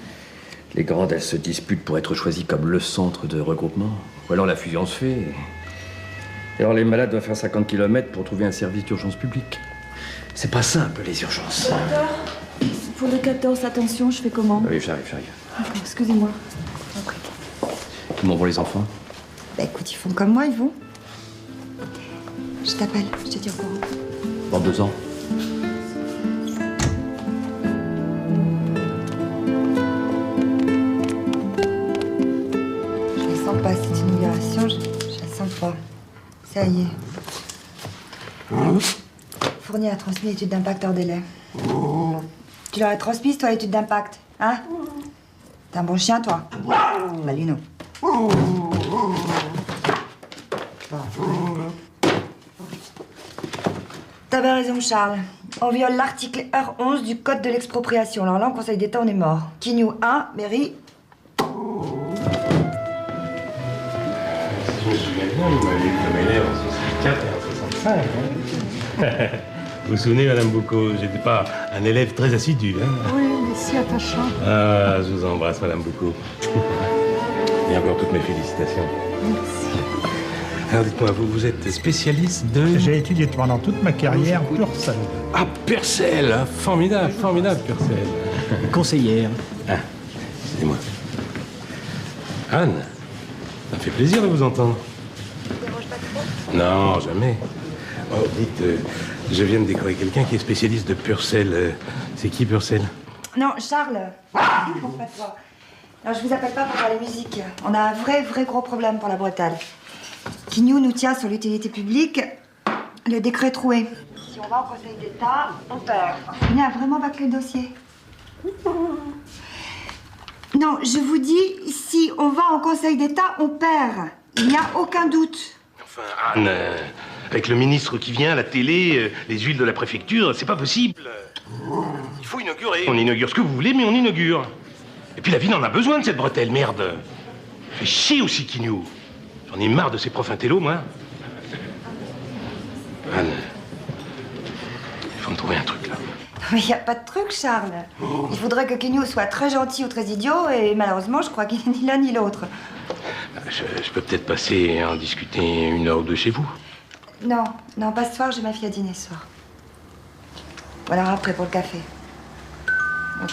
Les grandes, elles se disputent pour être choisies comme le centre de regroupement. Ou alors la fusion se fait. Et alors les malades doivent faire 50 km pour trouver un service d'urgence publique. C'est pas simple, les urgences. Docteur, pour le 14, attention, je fais comment? Oui, j'arrive. D'accord, excusez-moi. Ils m'envoient les enfants. Bah écoute, ils font comme moi, ils vont. Je t'appelle, je te dis au courant. Dans 2 ans. Je la sens pas, c'est une libération, je la sens pas. Ça y est. Fournier a transmis l'étude d'impact hors délai. Tu leur as transmise, toi, l'étude d'impact, hein? T'es un bon chien, toi? Bah, lui, non. avais raison, Charles. On viole l'article R11 du Code de l'expropriation. Alors là, en Conseil d'État, on est mort. Quignou 1, mairie... Si je me souviens bien, vous m'avez eu comme élève en 64 et en 65. Hein. Vous vous souvenez, Madame Boucaud, j'étais pas un élève très assidu. Hein. Oui, mais si attachant. Ah, je vous embrasse, Madame Boucaud. Et encore toutes mes félicitations. Merci. Alors dites-moi, vous êtes spécialiste de... J'ai étudié pendant toute ma carrière Purcell. Ah, Purcell, hein, formidable, formidable, Purcell. Conseillère. Ah, excusez-moi. Anne, ça me fait plaisir de vous entendre. Ça vous dérange pas trop? Non, jamais. Oh, dites, je viens de décorer quelqu'un qui est spécialiste de Purcell. C'est qui, Purcell? Non, Charles. Bon, pas toi. Non, je vous appelle pas pour parler musique. On a un vrai gros problème pour la Bretale. Quignou nous tient sur l'utilité publique. Le décret est troué. Si on va au Conseil d'État, on perd. On a vraiment bâclé le dossier. Non, je vous dis, si on va au Conseil d'État, on perd. Il n'y a aucun doute. Enfin, Anne, avec le ministre qui vient, la télé, les huiles de la préfecture, c'est pas possible. Il faut inaugurer. On inaugure ce que vous voulez, mais on inaugure. Et puis la ville en a besoin de cette bretelle, merde. Fait chier aussi, Quignou. J'en ai marre de ces profs intello, moi. Anne, il faut me trouver un truc, là. Mais il n'y a pas de truc, Charles. Il faudrait que Quignou soit très gentil ou très idiot, et malheureusement, je crois qu'il n'est ni l'un ni l'autre. Je peux peut-être passer en discuter une heure ou deux chez vous. Non, non, pas ce soir, j'ai ma fille à dîner ce soir. Ou alors après pour le café. Ok.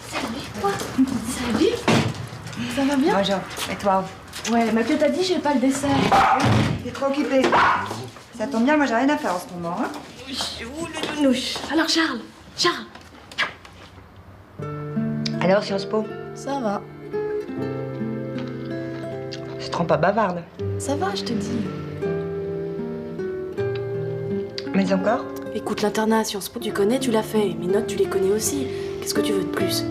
Salut, toi. Salut. Ça va bien? Bonjour. Et toi? Ouais, mais que t'as dit, j'ai pas le dessert. T'es trop occupée. Ça tombe bien, moi j'ai rien à faire en ce moment. Hein. Ouh, le nounouche. Alors, Charles. Charles. Alors, Sciences Po? Ça va. Je te rends pas bavarde. Ça va, je te dis. Mais encore? Écoute, l'internat à Sciences Po, tu connais, tu l'as fait. Mes notes, tu les connais aussi. Qu'est-ce que tu veux de plus?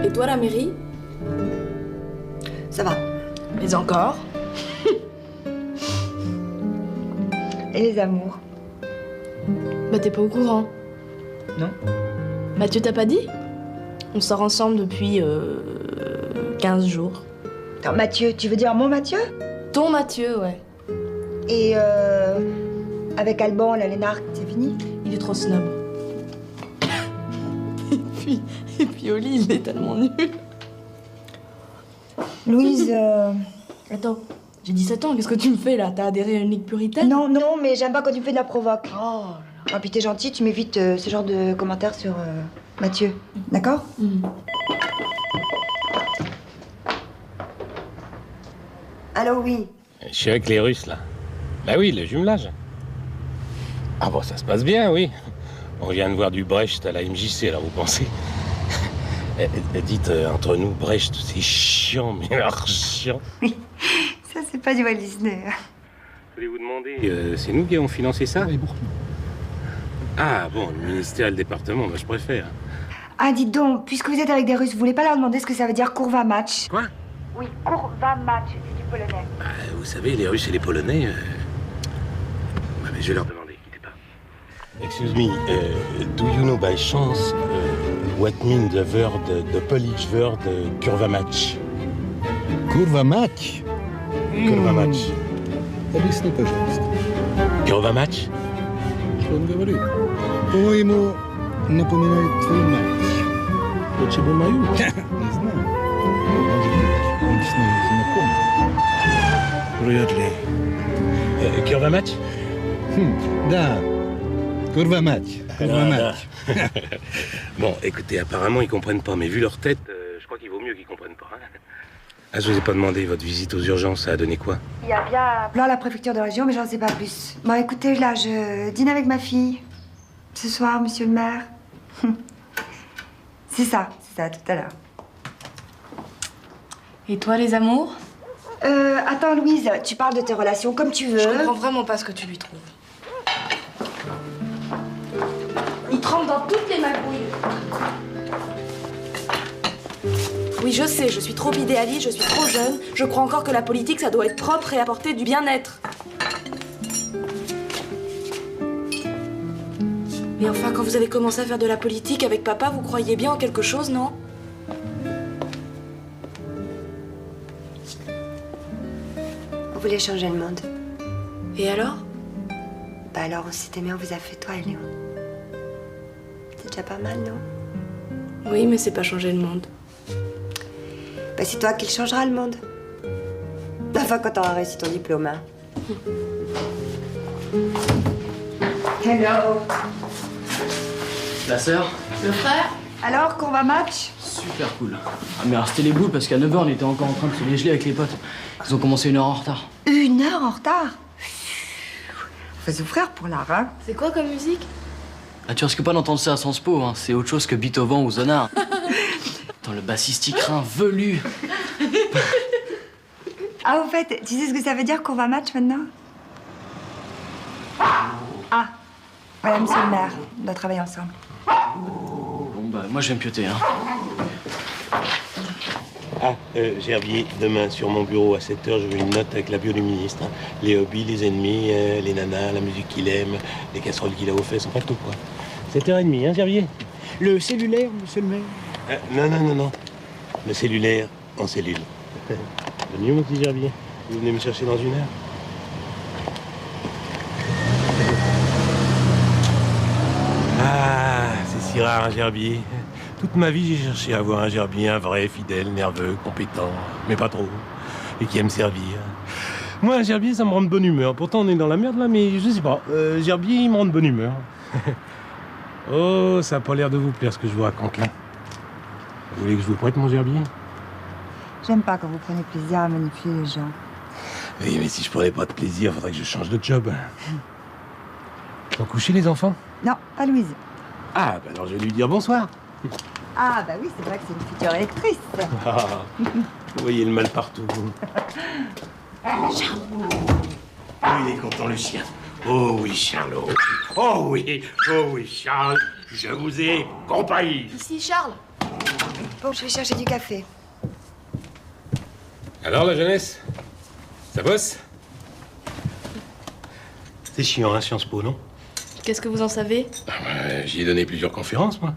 Et toi, la mairie? Ça va. Mais encore? Et les amours? Bah, t'es pas au courant. Non. Mathieu t'a pas dit? On sort ensemble depuis 15 jours. Attends, Mathieu, tu veux dire mon Mathieu? Ton Mathieu, ouais. Et avec Alban, la Lénard, c'est fini? Il est trop snob. et puis Oli, il est tellement nul. Louise, Attends, j'ai 17 ans, qu'est-ce que tu me fais là? T'as adhéré à une ligue puritaine? Non, non, mais j'aime pas quand tu me fais de la provoque. Oh, ah, puis t'es gentil, tu m'évites ce genre de commentaires sur Mathieu. D'accord? Allô, oui. Je suis avec les Russes, là. Bah oui, le jumelage. Ah bon, ça se passe bien, oui. On vient de voir du Brecht à la MJC, alors vous pensez? Dites, entre nous, Brecht, c'est chiant, mais alors chiant. Oui, ça c'est pas du Walt Disney. Je voulais vous demander, c'est nous qui avons financé ça? Oui, Ah bon, le ministère et le département, moi je préfère. Ah, dites donc, puisque vous êtes avec des Russes, vous voulez pas leur demander ce que ça veut dire courva match? Quoi? Oui, courva match, c'est du polonais. Bah, vous savez, les Russes et les Polonais... Ouais, mais je vais leur demander, quittez pas. Excuse me, do you know by chance what mean the word, the Polish word kurwa match? Kurwa mać? Kurwa match. Объясни, пожалуйста. Kurwa match? Что он говорит? По-моему, напоминает твою мать. Почему мою? Не знаю. Может быть, он с ней знаком. Вряд ли. Kurwa match? Да. Kurwa mać. Kurwa mać. Bon, écoutez, apparemment, ils comprennent pas, mais vu leur tête, je crois qu'il vaut mieux qu'ils comprennent pas. Hein. Ah, je vous ai pas demandé, votre visite aux urgences, ça a donné quoi? Il y a bien un plan à la préfecture de région, mais j'en sais pas plus. Bon, écoutez, là, je dîne avec ma fille. Ce soir, monsieur le maire. C'est ça, tout à l'heure. Et toi, les amours? Attends, Louise, tu parles de tes relations comme tu veux. Je comprends vraiment pas ce que tu lui trouves. Il trempe dans toutes les magouilles. je sais, je suis trop idéaliste, je suis trop jeune. Je crois encore que la politique, ça doit être propre et apporter du bien-être. Mais enfin, quand vous avez commencé à faire de la politique avec papa, vous croyez bien en quelque chose, non? On voulait changer le monde. Et alors? Bah alors, on s'est aimé, on vous a fait toi et Léon. C'est déjà pas mal, non? Oui, mais c'est pas changer le monde. Bah c'est toi qui le changera, le monde. Enfin, quand t'auras réussi ton diplôme, hein. Hello. La sœur? Le frère? Alors, qu'on va match? Super cool. Ah mais alors c'était les boules parce qu'à 9h on était encore en train de se les geler avec les potes. Ils ont commencé 1 heure en retard. 1 heure en retard? On va souffrir pour l'art, hein? C'est quoi comme musique? Ah tu risques pas d'entendre ça à Sciences Po, hein. C'est autre chose que Beethoven ou Zonard. Dans le bassiste crin velu. Ah, au fait, tu sais ce que ça veut dire qu'on va match maintenant? Ah, voilà, monsieur le maire, on doit travailler ensemble. Bon bah moi je vais me pioter, hein. Ah, Gerbier, demain sur mon bureau à 7h, je veux une note avec la bio du ministre. Hein. Les hobbies, les ennemis, les nanas, la musique qu'il aime, les casseroles qu'il a aux fesses, enfin tout quoi. 7h30, hein Gerbier? Le cellulaire, monsieur le maire? Non. Le cellulaire en cellule. C'est mieux mon petit Gerbier. Vous venez me chercher dans 1 heure? Ah, c'est si rare un Gerbier. Toute ma vie, j'ai cherché à avoir un Gerbier, un vrai, fidèle, nerveux, compétent, mais pas trop, et qui aime servir. Moi, un Gerbier, ça me rend de bonne humeur. Pourtant, on est dans la merde là, mais je sais pas. Gerbier, il me rend de bonne humeur. Oh, ça a pas l'air de vous plaire ce que je vous raconte là. Vous voulez que je vous prête mon Gerbier? J'aime pas quand vous prenez plaisir à manipuler les gens. Oui, mais si je prenais pas de plaisir, faudrait que je change de job. Ils ont couché les enfants? Non, pas Louise. Ah, bah alors je vais lui dire bonsoir. Ah, bah oui, c'est vrai que c'est une future électrice. Ah, vous voyez le mal partout. Charles. Oh, il est content, le chien. Oh oui, Charlot. Oh oui, Charles. Je vous ai compagnie. Ici, Charles. Bon, je vais chercher du café. Alors, la jeunesse? Ça bosse? C'est chiant, hein, Sciences Po, non? Qu'est-ce que vous en savez? J'y ai donné plusieurs conférences, moi.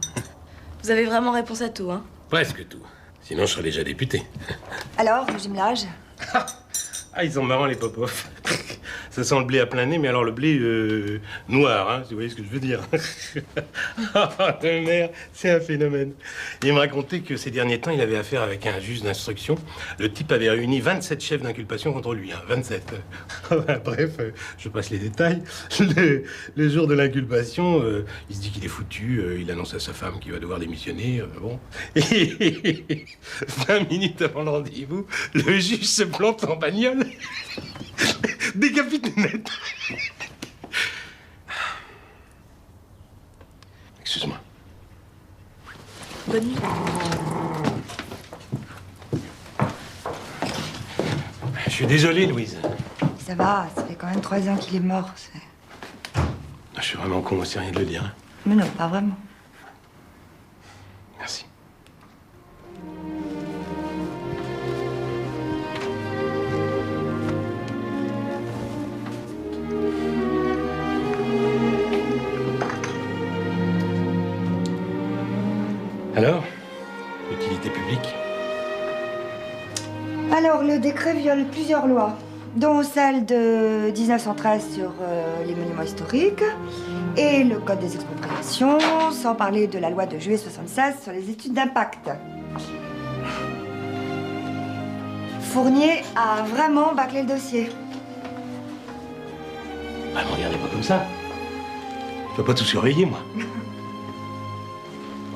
Vous avez vraiment réponse à tout, hein? Presque tout. Sinon, je serais déjà député. Alors, le jumelage? Ah, ils sont marrants, les pop-off. Ça sent le blé à plein nez, mais alors le blé noir, hein, si vous voyez ce que je veux dire. Le maire, c'est un phénomène. Il me racontait que ces derniers temps, il avait affaire avec un juge d'instruction. Le type avait réuni 27 chefs d'inculpation contre lui, hein, 27. Bref, je passe les détails. Le jour de l'inculpation, il se dit qu'il est foutu, il annonce à sa femme qu'il va devoir démissionner, bon. Et 20 minutes avant le rendez-vous, le juge se plante en bagnole. Décapite net. Excuse-moi. Bonne nuit. Je suis désolé, Louise. Ça va, ça fait quand même 3 ans qu'il est mort. Je suis vraiment con, c'est rien de le dire. Hein. Mais non, pas vraiment. Merci. Alors, l'utilité publique? Alors, le décret viole plusieurs lois, dont celle de 1913 sur les monuments historiques et le code des expropriations, sans parler de la loi de juillet 76 sur les études d'impact. Fournier a vraiment bâclé le dossier. Ah, me regardez pas comme ça. Je peux pas tout surveiller, moi.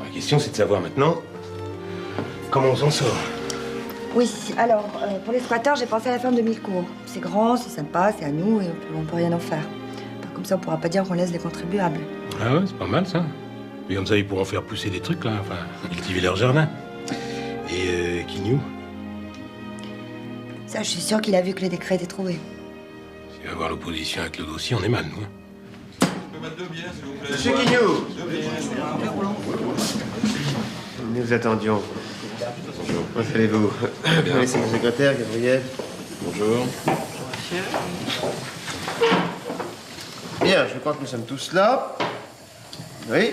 La question, c'est de savoir maintenant comment on s'en sort. Oui, alors, pour les squatteurs, j'ai pensé à la ferme de Millecourt. C'est grand, c'est sympa, c'est à nous et on peut rien en faire. Comme ça, on pourra pas dire qu'on laisse les contribuables. Ah ouais, c'est pas mal, ça. Et comme ça, ils pourront faire pousser des trucs, là, enfin, cultiver leur jardin. Et Quignou? Ça, je suis sûre qu'il a vu que le décret était trouvé. S'il va voir l'opposition avec le dossier, on est mal, nous. Hein. Monsieur Quignou! Nous attendions. Comment allez-vous? Allez, c'est mon secrétaire, Gabriel. Bonjour. Bien, je crois que nous sommes tous là. Oui.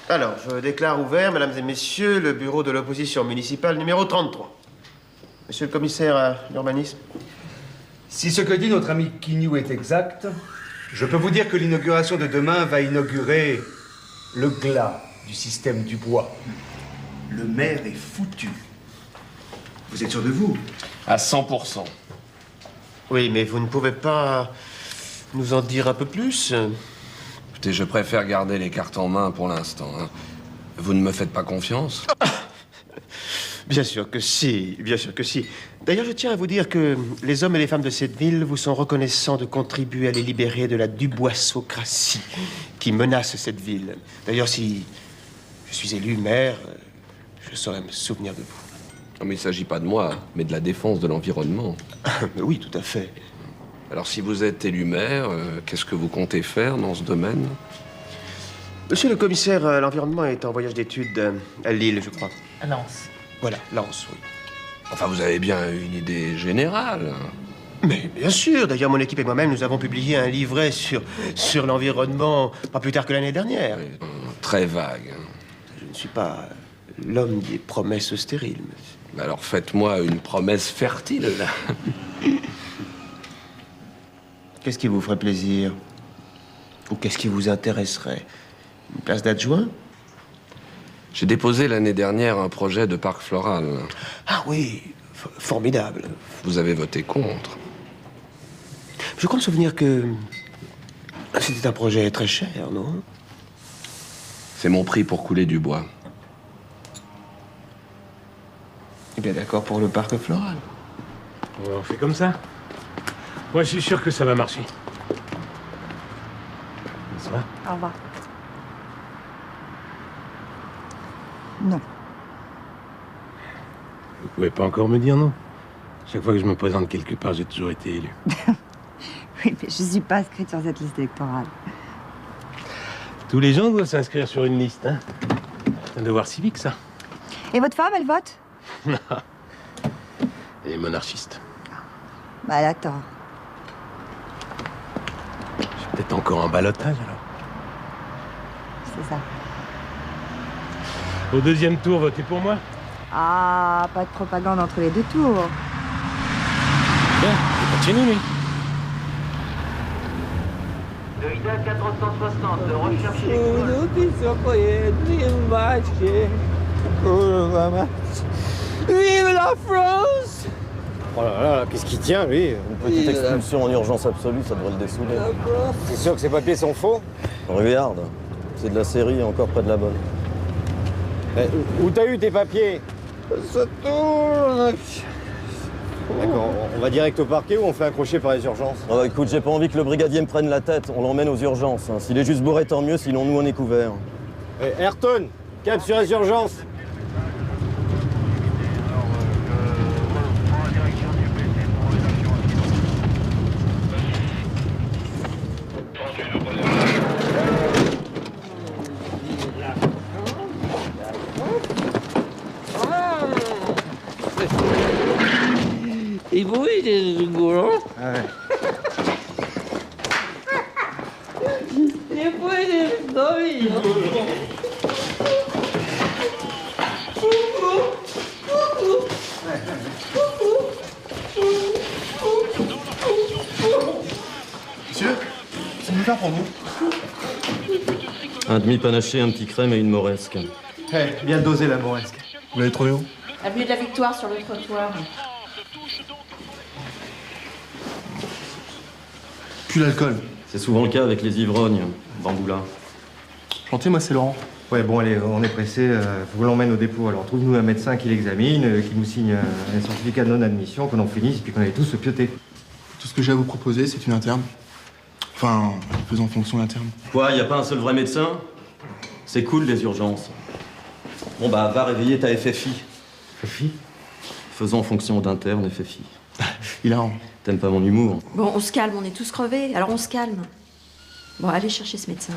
Alors, je déclare ouvert, mesdames et messieurs, le bureau de l'opposition municipale numéro 33. Monsieur le commissaire à l'urbanisme. Si ce que dit notre ami Quignou est exact, je peux vous dire que l'inauguration de demain va inaugurer le glas du système du bois. Le maire est foutu. Vous êtes sûr de vous? À 100%. Oui, mais vous ne pouvez pas nous en dire un peu plus? Écoutez, je préfère garder les cartes en main pour l'instant. Hein. Vous ne me faites pas confiance? Bien sûr que si, bien sûr que si. D'ailleurs, je tiens à vous dire que les hommes et les femmes de cette ville vous sont reconnaissants de contribuer à les libérer de la duboissocratie qui menace cette ville. D'ailleurs, si je suis élu maire, je saurais me souvenir de vous. Non, mais il ne s'agit pas de moi, mais de la défense de l'environnement. Oui, tout à fait. Alors, si vous êtes élu maire, qu'est-ce que vous comptez faire dans ce domaine? Monsieur le commissaire à l'environnement est en voyage d'études à Lille, je crois. À Lens. Voilà, Lens, oui. Enfin, vous avez bien une idée générale. Mais bien sûr. D'ailleurs, mon équipe et moi-même, nous avons publié un livret sur l'environnement pas plus tard que l'année dernière. Très vague. Je ne suis pas l'homme des promesses stériles, monsieur. Alors, faites-moi une promesse fertile, là. Qu'est-ce qui vous ferait plaisir? Ou qu'est-ce qui vous intéresserait? Une place d'adjoint? J'ai déposé l'année dernière un projet de parc floral. Ah oui, formidable. Vous avez voté contre. Je crois me souvenir que c'était un projet très cher, non? C'est mon prix pour couler du bois. Eh bien, d'accord pour le parc floral. On fait comme ça. Moi, je suis sûr que ça va marcher. Bonsoir. Au revoir. Non. Vous pouvez pas encore me dire non. Chaque fois que je me présente quelque part, j'ai toujours été élu. Oui, mais je suis pas inscrite sur cette liste électorale. Tous les gens doivent s'inscrire sur une liste, hein. C'est un devoir civique, ça. Et votre femme, elle vote? Non. Elle est monarchiste. Bah, elle a tort. J'ai peut-être encore un ballottage, alors. C'est ça. Au deuxième tour, votez pour moi. Ah, pas de propagande entre les deux tours. Bien, c'est pas de chez nous, lui. De Ida 460, recherchez Vive la France! Oh là là, qu'est-ce qui tient, lui? Une petite expulsion en urgence absolue, ça devrait le dessouder. C'est sûr que ces papiers sont faux? Regarde, c'est de la série encore près de la bonne. Où t'as eu tes papiers? Ça tourne. D'accord, on va direct au parquet ou on fait accrocher par les urgences? Ah bah écoute, j'ai pas envie que le brigadier me prenne la tête, on l'emmène aux urgences. Hein. S'il est juste bourré, tant mieux, sinon nous on est couverts. Ayrton, cap sur les urgences. Et vous, il est rigolo. Ah ouais. Et vous, il est rigolo. Monsieur, c'est une faire pour vous. Un demi-panaché, un petit crème et une moresque. Bien dosé la moresque. Vous l'avez trouvé où? Avenue de la Victoire sur le trottoir. Plus l'alcool. C'est souvent le cas avec les ivrognes, Bamboula. Chantier, moi, c'est Laurent. Ouais, bon, allez, on est pressé. Faut qu'on l'emmène au dépôt. Alors, trouve-nous un médecin qui l'examine, qui nous signe un certificat de non-admission, qu'on en finisse, puis qu'on aille tous se pioter. Tout ce que j'ai à vous proposer, c'est une interne. Enfin, faisons fonction l'interne. Quoi, y a pas un seul vrai médecin? C'est cool, les urgences. Bon bah, va réveiller ta FFI. FFI? Faisons fonction d'interne, FFI. Hilarant. T'aimes pas mon humour? Bon, on se calme, on est tous crevés, alors on se calme. Bon, allez chercher ce médecin.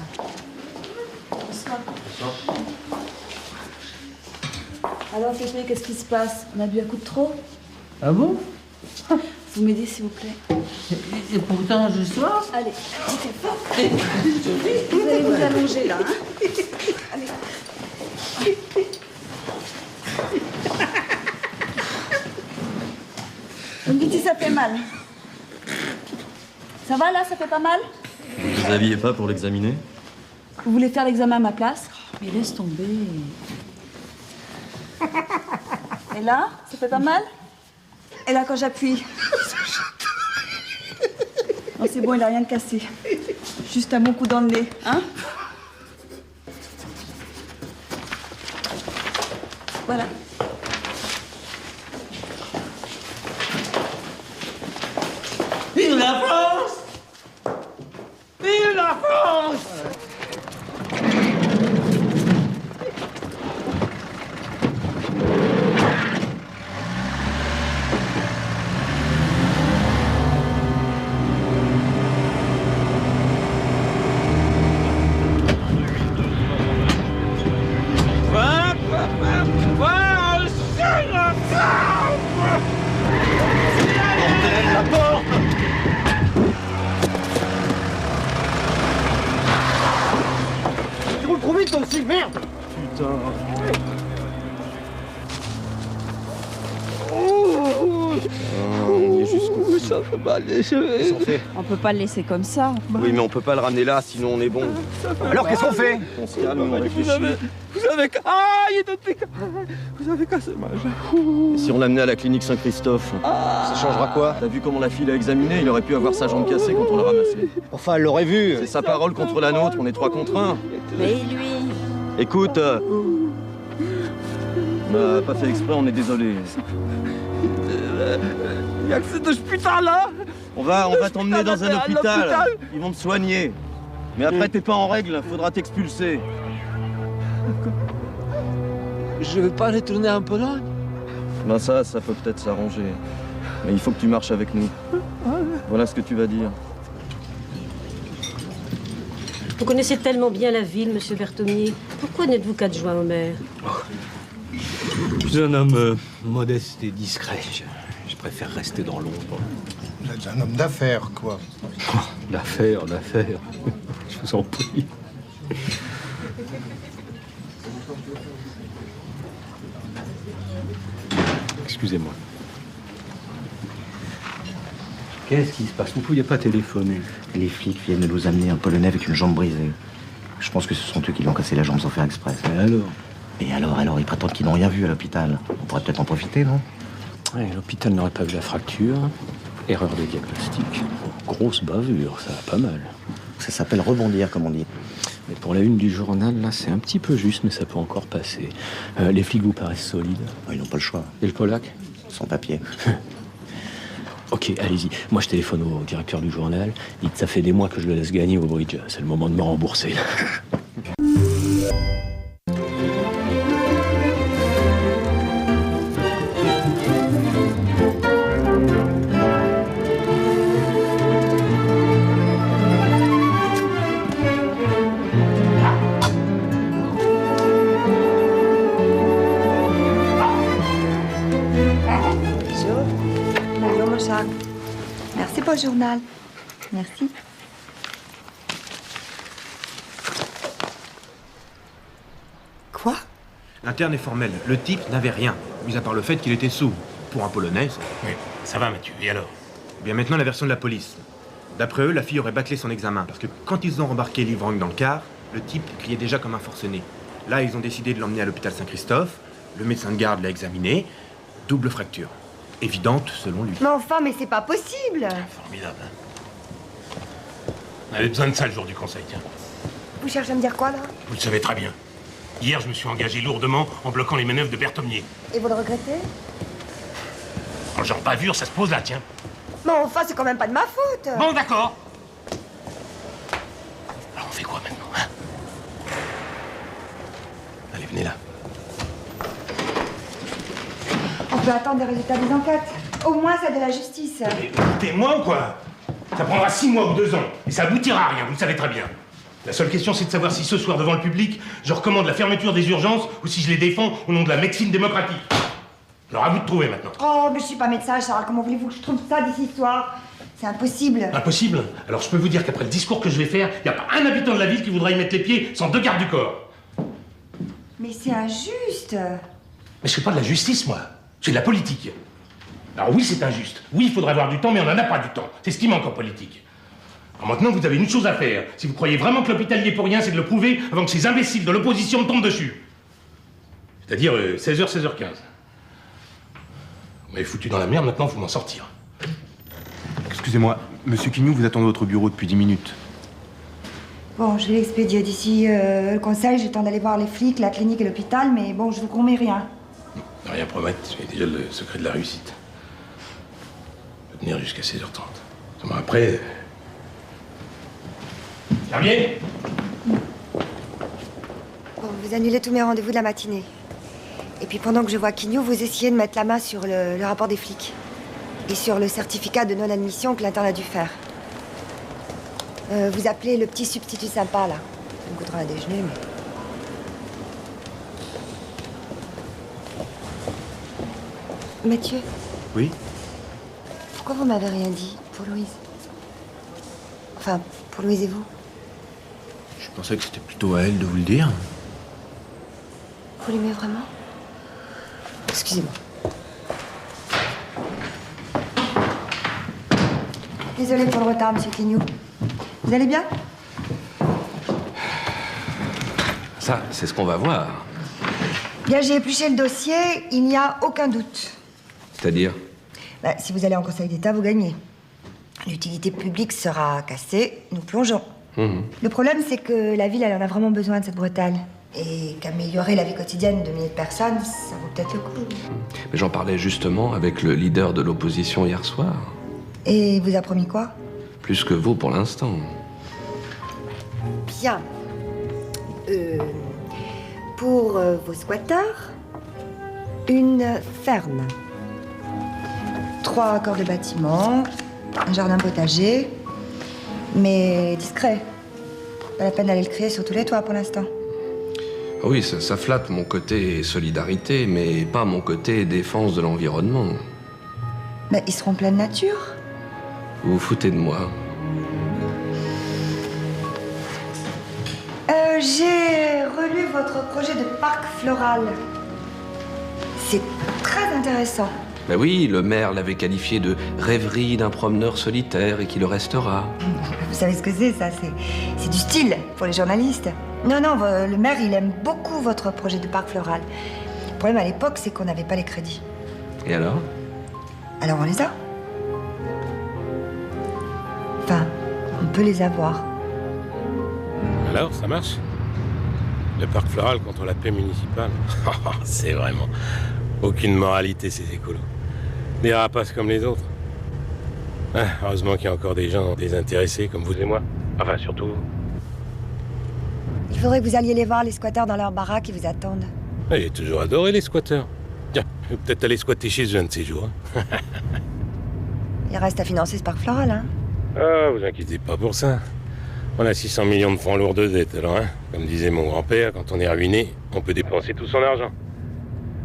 Alors, Pépé, qu'est-ce qui se passe? On a bu un coup de trop? Ah bon? Vous m'aidez, s'il vous plaît. Et pourtant, je sois. Allez, mettez fort. Vous allez vous allonger, là, hein? Allez. Vous me dites si ça fait mal. Ça va, là? Ça fait pas mal? Vous vous habillez pas pour l'examiner? Vous voulez faire l'examen à ma place? Mais laisse tomber. Et là, ça fait pas mal? Et là, quand j'appuie? Non, c'est bon, il a rien de cassé. Juste un bon coup dans le nez, hein? Voilà. Vive la France! Vive la France! La porte! Tu roules trop vite, toi aussi, merde! Putain. Il est jusqu'où? Ça fait mal les cheveux. On peut pas le laisser comme ça. Oui, mais on peut pas le ramener là, sinon on est bon. Alors qu'est-ce qu'on fait? On se calme, on réfléchit. Vous avez... Ah, il est notre... Vous avez cassé ma jambe. Et si on l'amenait à la clinique Saint-Christophe? Ça changera quoi? T'as vu comment la fille l'a examiné? Il aurait pu avoir sa jambe cassée quand on l'a ramassé. Enfin, elle l'aurait vu. C'est sa parole contre la nôtre, on est 3 contre 1. Mais lui... Écoute, on n'a pas fait exprès, on est désolé. Il y a que ce putain là. On va t'emmener dans un hôpital. Ils vont te soigner. Mais après, t'es pas en règle, faudra t'expulser. Je veux pas aller tourner en Pologne. Ben ça peut peut-être s'arranger. Mais il faut que tu marches avec nous. Voilà ce que tu vas dire. Vous connaissez tellement bien la ville, monsieur Berthomier. Pourquoi n'êtes-vous qu'adjoint au maire? Je suis un homme modeste et discret. Je préfère rester dans l'ombre. Vous êtes un homme d'affaires, quoi. D'affaires. Je vous en prie. Excusez-moi. Qu'est-ce qui se passe? Vous ne pouviez pas téléphoner? Les flics viennent de nous amener un Polonais avec une jambe brisée. Je pense que ce sont eux qui lui ont cassé la jambe sans faire exprès. Et alors? Et alors, ils prétendent qu'ils n'ont rien vu à l'hôpital. On pourrait peut-être en profiter, non? Ouais, l'hôpital n'aurait pas vu la fracture. Erreur de diagnostic. Grosse bavure, ça va pas mal. Ça s'appelle rebondir, comme on dit. Mais pour la une du journal, là, c'est un petit peu juste, mais ça peut encore passer. Les flics vous paraissent solides? Ils n'ont pas le choix. Et le Polac? Sans papier. Ok, allez-y. Moi, je téléphone au directeur du journal. Il dit, ça fait des mois que je le laisse gagner au bridge. C'est le moment de me rembourser. Bonjour, mon chat. Merci pour le journal. Merci. Quoi? L'interne est formel. Le type n'avait rien, mis à part le fait qu'il était sous. Pour un Polonais, Oui, ça va, Mathieu. Et alors? Bien maintenant, la version de la police. D'après eux, la fille aurait bâclé son examen, parce que quand ils ont rembarqué l'ivrogne dans le car, le type criait déjà comme un forcené. Là, ils ont décidé de l'emmener à l'hôpital Saint-Christophe. Le médecin de garde l'a examiné. Double fracture. Évidente, selon lui. Mais enfin, mais c'est pas possible. Formidable. On avait besoin de ça le jour du conseil, tiens. Vous cherchez à me dire quoi, là? Vous le savez très bien. Hier, je me suis engagé lourdement en bloquant les manœuvres de Berthomier. Et vous le regrettez? En genre bavure, ça se pose là, tiens. Mais enfin, c'est quand même pas de ma faute. Bon, d'accord. Alors, on fait quoi maintenant, hein? Allez, venez là. On peut attendre les résultats des enquêtes. Au moins, c'est de la justice. T'es moi ou quoi? Ça prendra 6 mois ou 2 ans. Et ça aboutira à rien, vous le savez très bien. La seule question, c'est de savoir si ce soir, devant le public, je recommande la fermeture des urgences ou si je les défends au nom de la médecine démocratique. Alors à vous de trouver maintenant. Oh, mais je suis pas médecin, Charles. Comment voulez-vous que je trouve ça d'ici ce soir? C'est impossible. Impossible? Alors je peux vous dire qu'après le discours que je vais faire, il n'y a pas un habitant de la ville qui voudra y mettre les pieds sans 2 gardes du corps. Mais c'est injuste. Mais je fais pas de la justice, moi. C'est de la politique. Alors oui, c'est injuste. Oui, il faudrait avoir du temps, mais on n'en a pas du temps. C'est ce qui manque en politique. Alors maintenant, vous avez une chose à faire. Si vous croyez vraiment que l'hôpital y est pour rien, c'est de le prouver avant que ces imbéciles de l'opposition me tombent dessus. C'est-à-dire 16h, 16h15. Vous m'avez foutu dans la merde, maintenant, faut m'en sortir. Excusez-moi, monsieur Quignou vous attend à votre bureau depuis 10 minutes. Bon, je vais l'expédier d'ici le conseil. J'ai le temps d'aller voir les flics, la clinique et l'hôpital, mais bon, je vous promets rien. Ne rien promettre, j'ai déjà le secret de la réussite. Je peux tenir jusqu'à 16h30. Seulement après... Herbier ? Bon, vous annulez tous mes rendez-vous de la matinée. Et puis pendant que je vois Quignou, vous essayez de mettre la main sur le rapport des flics. Et sur le certificat de non-admission que l'interne a dû faire. Vous appelez le petit substitut sympa, là. Ça me coûtera un déjeuner, mais... Mathieu, Oui? pourquoi vous m'avez rien dit pour Louise? Enfin, pour Louise et vous? Je pensais que c'était plutôt à elle de vous le dire. Vous l'aimez vraiment? Excusez-moi. Désolée pour le retard, monsieur Quignou. Vous allez bien? Ça, c'est ce qu'on va voir. Bien, j'ai épluché le dossier, il n'y a aucun doute. C'est-à-dire? Bah, si vous allez en Conseil d'État, vous gagnez. L'utilité publique sera cassée, nous plongeons. Le problème, c'est que la ville, elle en a vraiment besoin de cette Bretagne. Et qu'améliorer la vie quotidienne de milliers de personnes, ça vaut peut-être le coup. Mais j'en parlais justement avec le leader de l'opposition hier soir. Et il vous a promis quoi? Plus que vous pour l'instant. Bien. Pour vos squatteurs, une ferme. 3 corps de bâtiment, un jardin potager, mais discret. Pas la peine d'aller le crier sur tous les toits pour l'instant. Ah oui, ça flatte mon côté solidarité, mais pas mon côté défense de l'environnement. Mais ils seront pleine nature. Vous vous foutez de moi. J'ai relu votre projet de parc floral. C'est très intéressant. Ben oui, le maire l'avait qualifié de rêverie d'un promeneur solitaire et qui le restera. Vous savez ce que c'est, ça? C'est du style pour les journalistes. Non, le maire, il aime beaucoup votre projet de parc floral. Le problème à l'époque, c'est qu'on n'avait pas les crédits. Et alors? Alors on les a. Enfin, on peut les avoir. Alors, ça marche? Le parc floral contre la paix municipale. C'est vraiment... aucune moralité, ces écolos. Des rapaces comme les autres. Ah, heureusement qu'il y a encore des gens désintéressés comme vous et moi. Enfin, surtout... Il faudrait que vous alliez les voir, les squatteurs, dans leur baraque, ils vous attendent. J'ai toujours adoré les squatteurs. Tiens, je vais peut-être aller squatter chez eux un de ces jours. Il reste à financer ce parc floral, hein? Ah, vous inquiétez pas pour ça. On a 600 millions de francs lourds de dettes, alors, hein. Comme disait mon grand-père, quand on est ruiné, on peut dépenser tout son argent.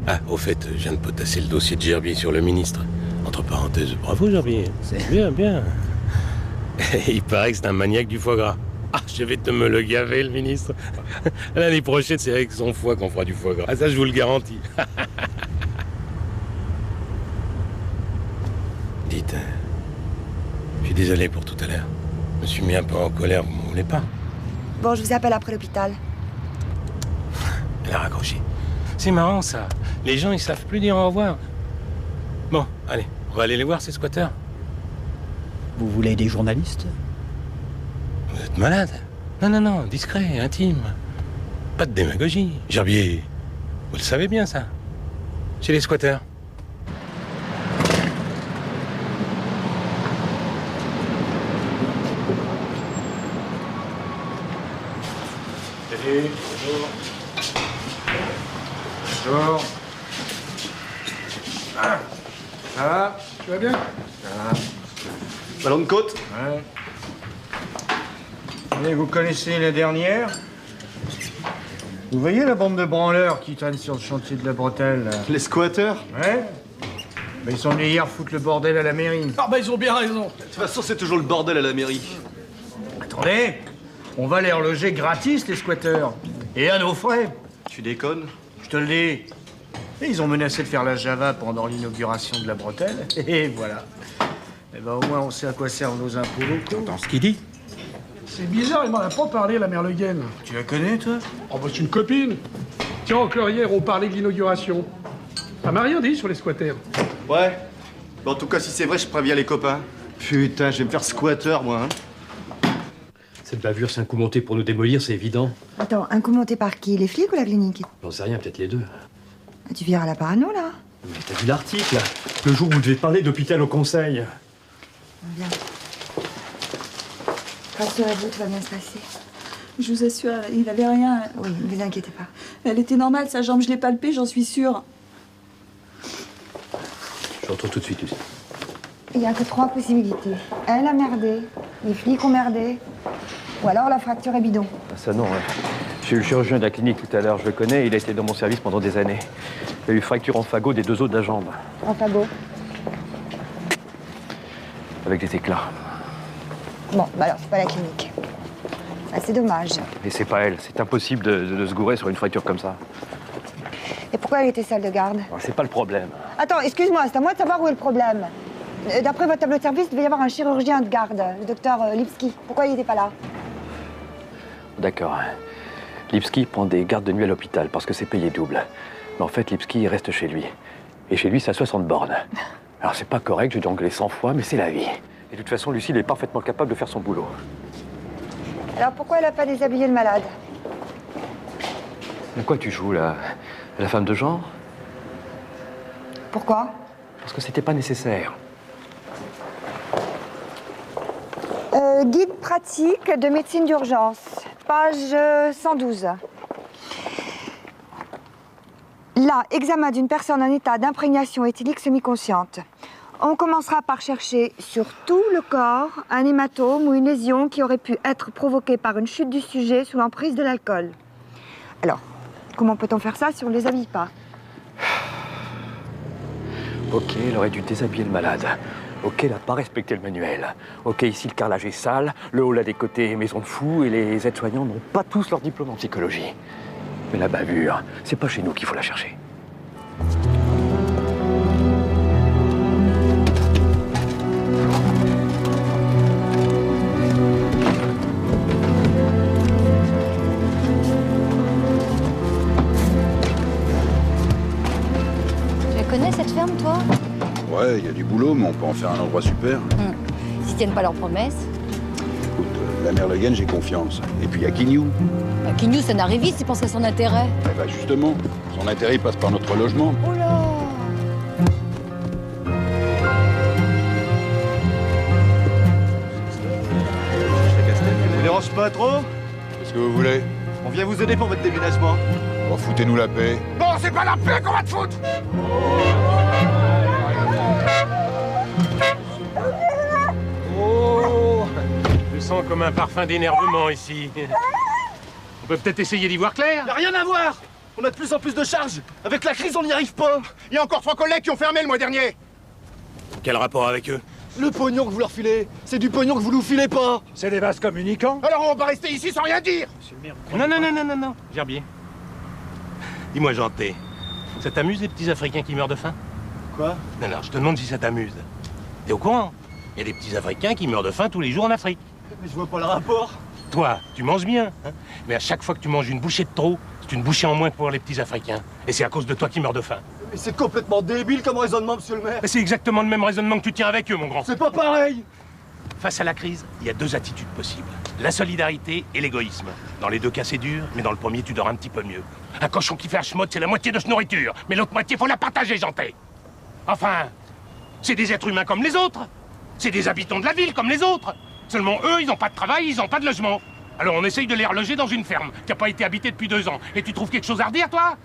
Ah, au fait, je viens de potasser le dossier de Gerbier sur le ministre. Entre parenthèses, bravo Gerbier. C'est bien, bien. Il paraît que c'est un maniaque du foie gras. Ah, je vais te me le gaver, le ministre. L'année prochaine, c'est avec son foie qu'on fera du foie gras. Ah, ça, je vous le garantis. Dites, je suis désolé pour tout à l'heure. Je me suis mis un peu en colère, vous m'en voulez pas? Bon, je vous appelle après l'hôpital. Elle a raccroché. C'est marrant, ça. Les gens, ils savent plus dire au revoir. Bon, allez, on va aller les voir, ces squatteurs. Vous voulez des journalistes? Vous êtes malade? Non, discret, intime. Pas de démagogie. Gerbier, vous le savez bien, ça. Chez les squatteurs. Salut, bonjour. Bonjour. Ah, ça va? Tu vas bien? Ballon de côte? Ouais. Et vous connaissez la dernière? Vous voyez la bande de branleurs qui traînent sur le chantier de la bretelle? Les squatteurs? Ouais. Mais ils sont venus hier foutre le bordel à la mairie. Ah bah ils ont bien raison. De toute façon, c'est toujours le bordel à la mairie. Attendez, on va les reloger gratis, les squatteurs. Et à nos frais. Tu déconnes? Je te le dis. Et ils ont menacé de faire la Java pendant l'inauguration de la bretelle. Et voilà. Eh ben au moins on sait à quoi servent nos impôts locaux. T'entends ce qu'il dit? C'est bizarre, il m'en a pas parlé, la mère Le Guen. Tu la connais, toi? Oh bah c'est une copine. Tiens, encore hier, on parlait de l'inauguration. Elle m'a rien dit sur les squatters. Ouais. Bon, en tout cas, si c'est vrai, je préviens les copains. Putain, je vais me faire squatter, moi. Hein. Cette bavure, c'est un coup monté pour nous démolir, c'est évident. Attends, un coup monté par qui? Les flics ou la clinique? J'en sais rien, peut-être les deux. Tu vires à la parano, là? Mais t'as vu l'article, là? Le jour où vous devez parler d'hôpital au conseil. Bien. Rassurez-vous, tout va bien se passer. Je vous assure, il avait rien. Oui, ne vous inquiétez pas. Elle était normale, sa jambe, je l'ai palpée, j'en suis sûre. Je retrouve tout de suite, Lucie. Il n'y a que 3 possibilités. Elle a merdé, les flics ont merdé, ou alors la fracture est bidon. Ah, ça non, ouais. J'ai eu le chirurgien de la clinique tout à l'heure, je le connais, il a été dans mon service pendant des années. Il a eu fracture en fagot des 2 os de la jambe. En fagot. Avec des éclats. Bon, bah alors, c'est pas la clinique. Ah, c'est dommage. Et c'est pas elle, c'est impossible de se gourer sur une fracture comme ça. Et pourquoi elle était salle de garde? C'est pas le problème. Attends, excuse-moi, c'est à moi de savoir où est le problème. D'après votre tableau de service, il devait y avoir un chirurgien de garde, le docteur Lipski. Pourquoi il n'était pas là? D'accord. Lipski prend des gardes de nuit à l'hôpital parce que c'est payé double. Mais en fait, Lipski, il reste chez lui. Et chez lui, c'est à 60 bornes. Alors c'est pas correct, je vais engueuler 100 fois, mais c'est la vie. Et de toute façon, Lucille est parfaitement capable de faire son boulot. Alors pourquoi elle n'a pas déshabillé le malade? De quoi tu joues, là? La femme de genre? Pourquoi? Parce que c'était pas nécessaire. Guide pratique de médecine d'urgence, page 112. Là, examen d'une personne en état d'imprégnation éthylique semi-consciente. On commencera par chercher sur tout le corps un hématome ou une lésion qui aurait pu être provoquée par une chute du sujet sous l'emprise de l'alcool. Alors, comment peut-on faire ça si on ne les habille pas? Ok, elle aurait dû déshabiller le malade. Ok, elle n'a pas respecté le manuel. Ok, ici le carrelage est sale, le hall a des côtés maison de fous et les aides-soignants n'ont pas tous leur diplôme en psychologie. Mais la bavure, c'est pas chez nous qu'il faut la chercher. Tu la connais cette ferme, toi? Ouais, il y a du boulot, mais on peut en faire un endroit super. S'ils tiennent pas leurs promesses. Écoute, la mère Le Guen, j'ai confiance. Et puis il y a Quignou. Quignou, c'est un arriviste, il pense à son intérêt. Eh ben justement, son intérêt il passe par notre logement. Oh là! Ça vous dérange pas trop? Qu'est-ce que vous voulez? On vient vous aider pour votre déménagement. Bon, foutez-nous la paix. Non, c'est pas la paix qu'on va te foutre! Oh, je sens comme un parfum d'énervement ici. On peut peut-être essayer d'y voir clair? Y a rien à voir! On a de plus en plus de charges. Avec la crise, on n'y arrive pas. Il y a encore 3 collègues qui ont fermé le mois dernier. Quel rapport avec eux? Le pognon que vous leur filez, c'est du pognon que vous nous filez pas. C'est des vases communicants. Alors on va rester ici sans rien dire. Non, Gerbier. Dis-moi, Janté, ça t'amuse les petits Africains qui meurent de faim? Quoi? Non, je te demande si ça t'amuse. T'es au courant? Il y a des petits Africains qui meurent de faim tous les jours en Afrique. Mais je vois pas le rapport. Toi, tu manges bien, hein? Mais à chaque fois que tu manges une bouchée de trop, c'est une bouchée en moins pour les petits Africains. Et c'est à cause de toi qu'ils meurent de faim. Mais c'est complètement débile comme raisonnement, monsieur le maire. Mais c'est exactement le même raisonnement que tu tiens avec eux, mon grand. C'est pas pareil. Face à la crise, il y a 2 attitudes possibles. La solidarité et l'égoïsme. Dans les 2 cas, c'est dur, mais dans le premier, tu dors un petit peu mieux. Un cochon qui fait un schmott, c'est la moitié de sa nourriture. Mais l'autre moitié, faut la partager, Janté. Enfin, c'est des êtres humains comme les autres. C'est des habitants de la ville comme les autres. Seulement, eux, ils n'ont pas de travail, ils n'ont pas de logement. Alors on essaye de les reloger dans une ferme qui n'a pas été habitée depuis 2 ans. Et tu trouves quelque chose à redire, toi?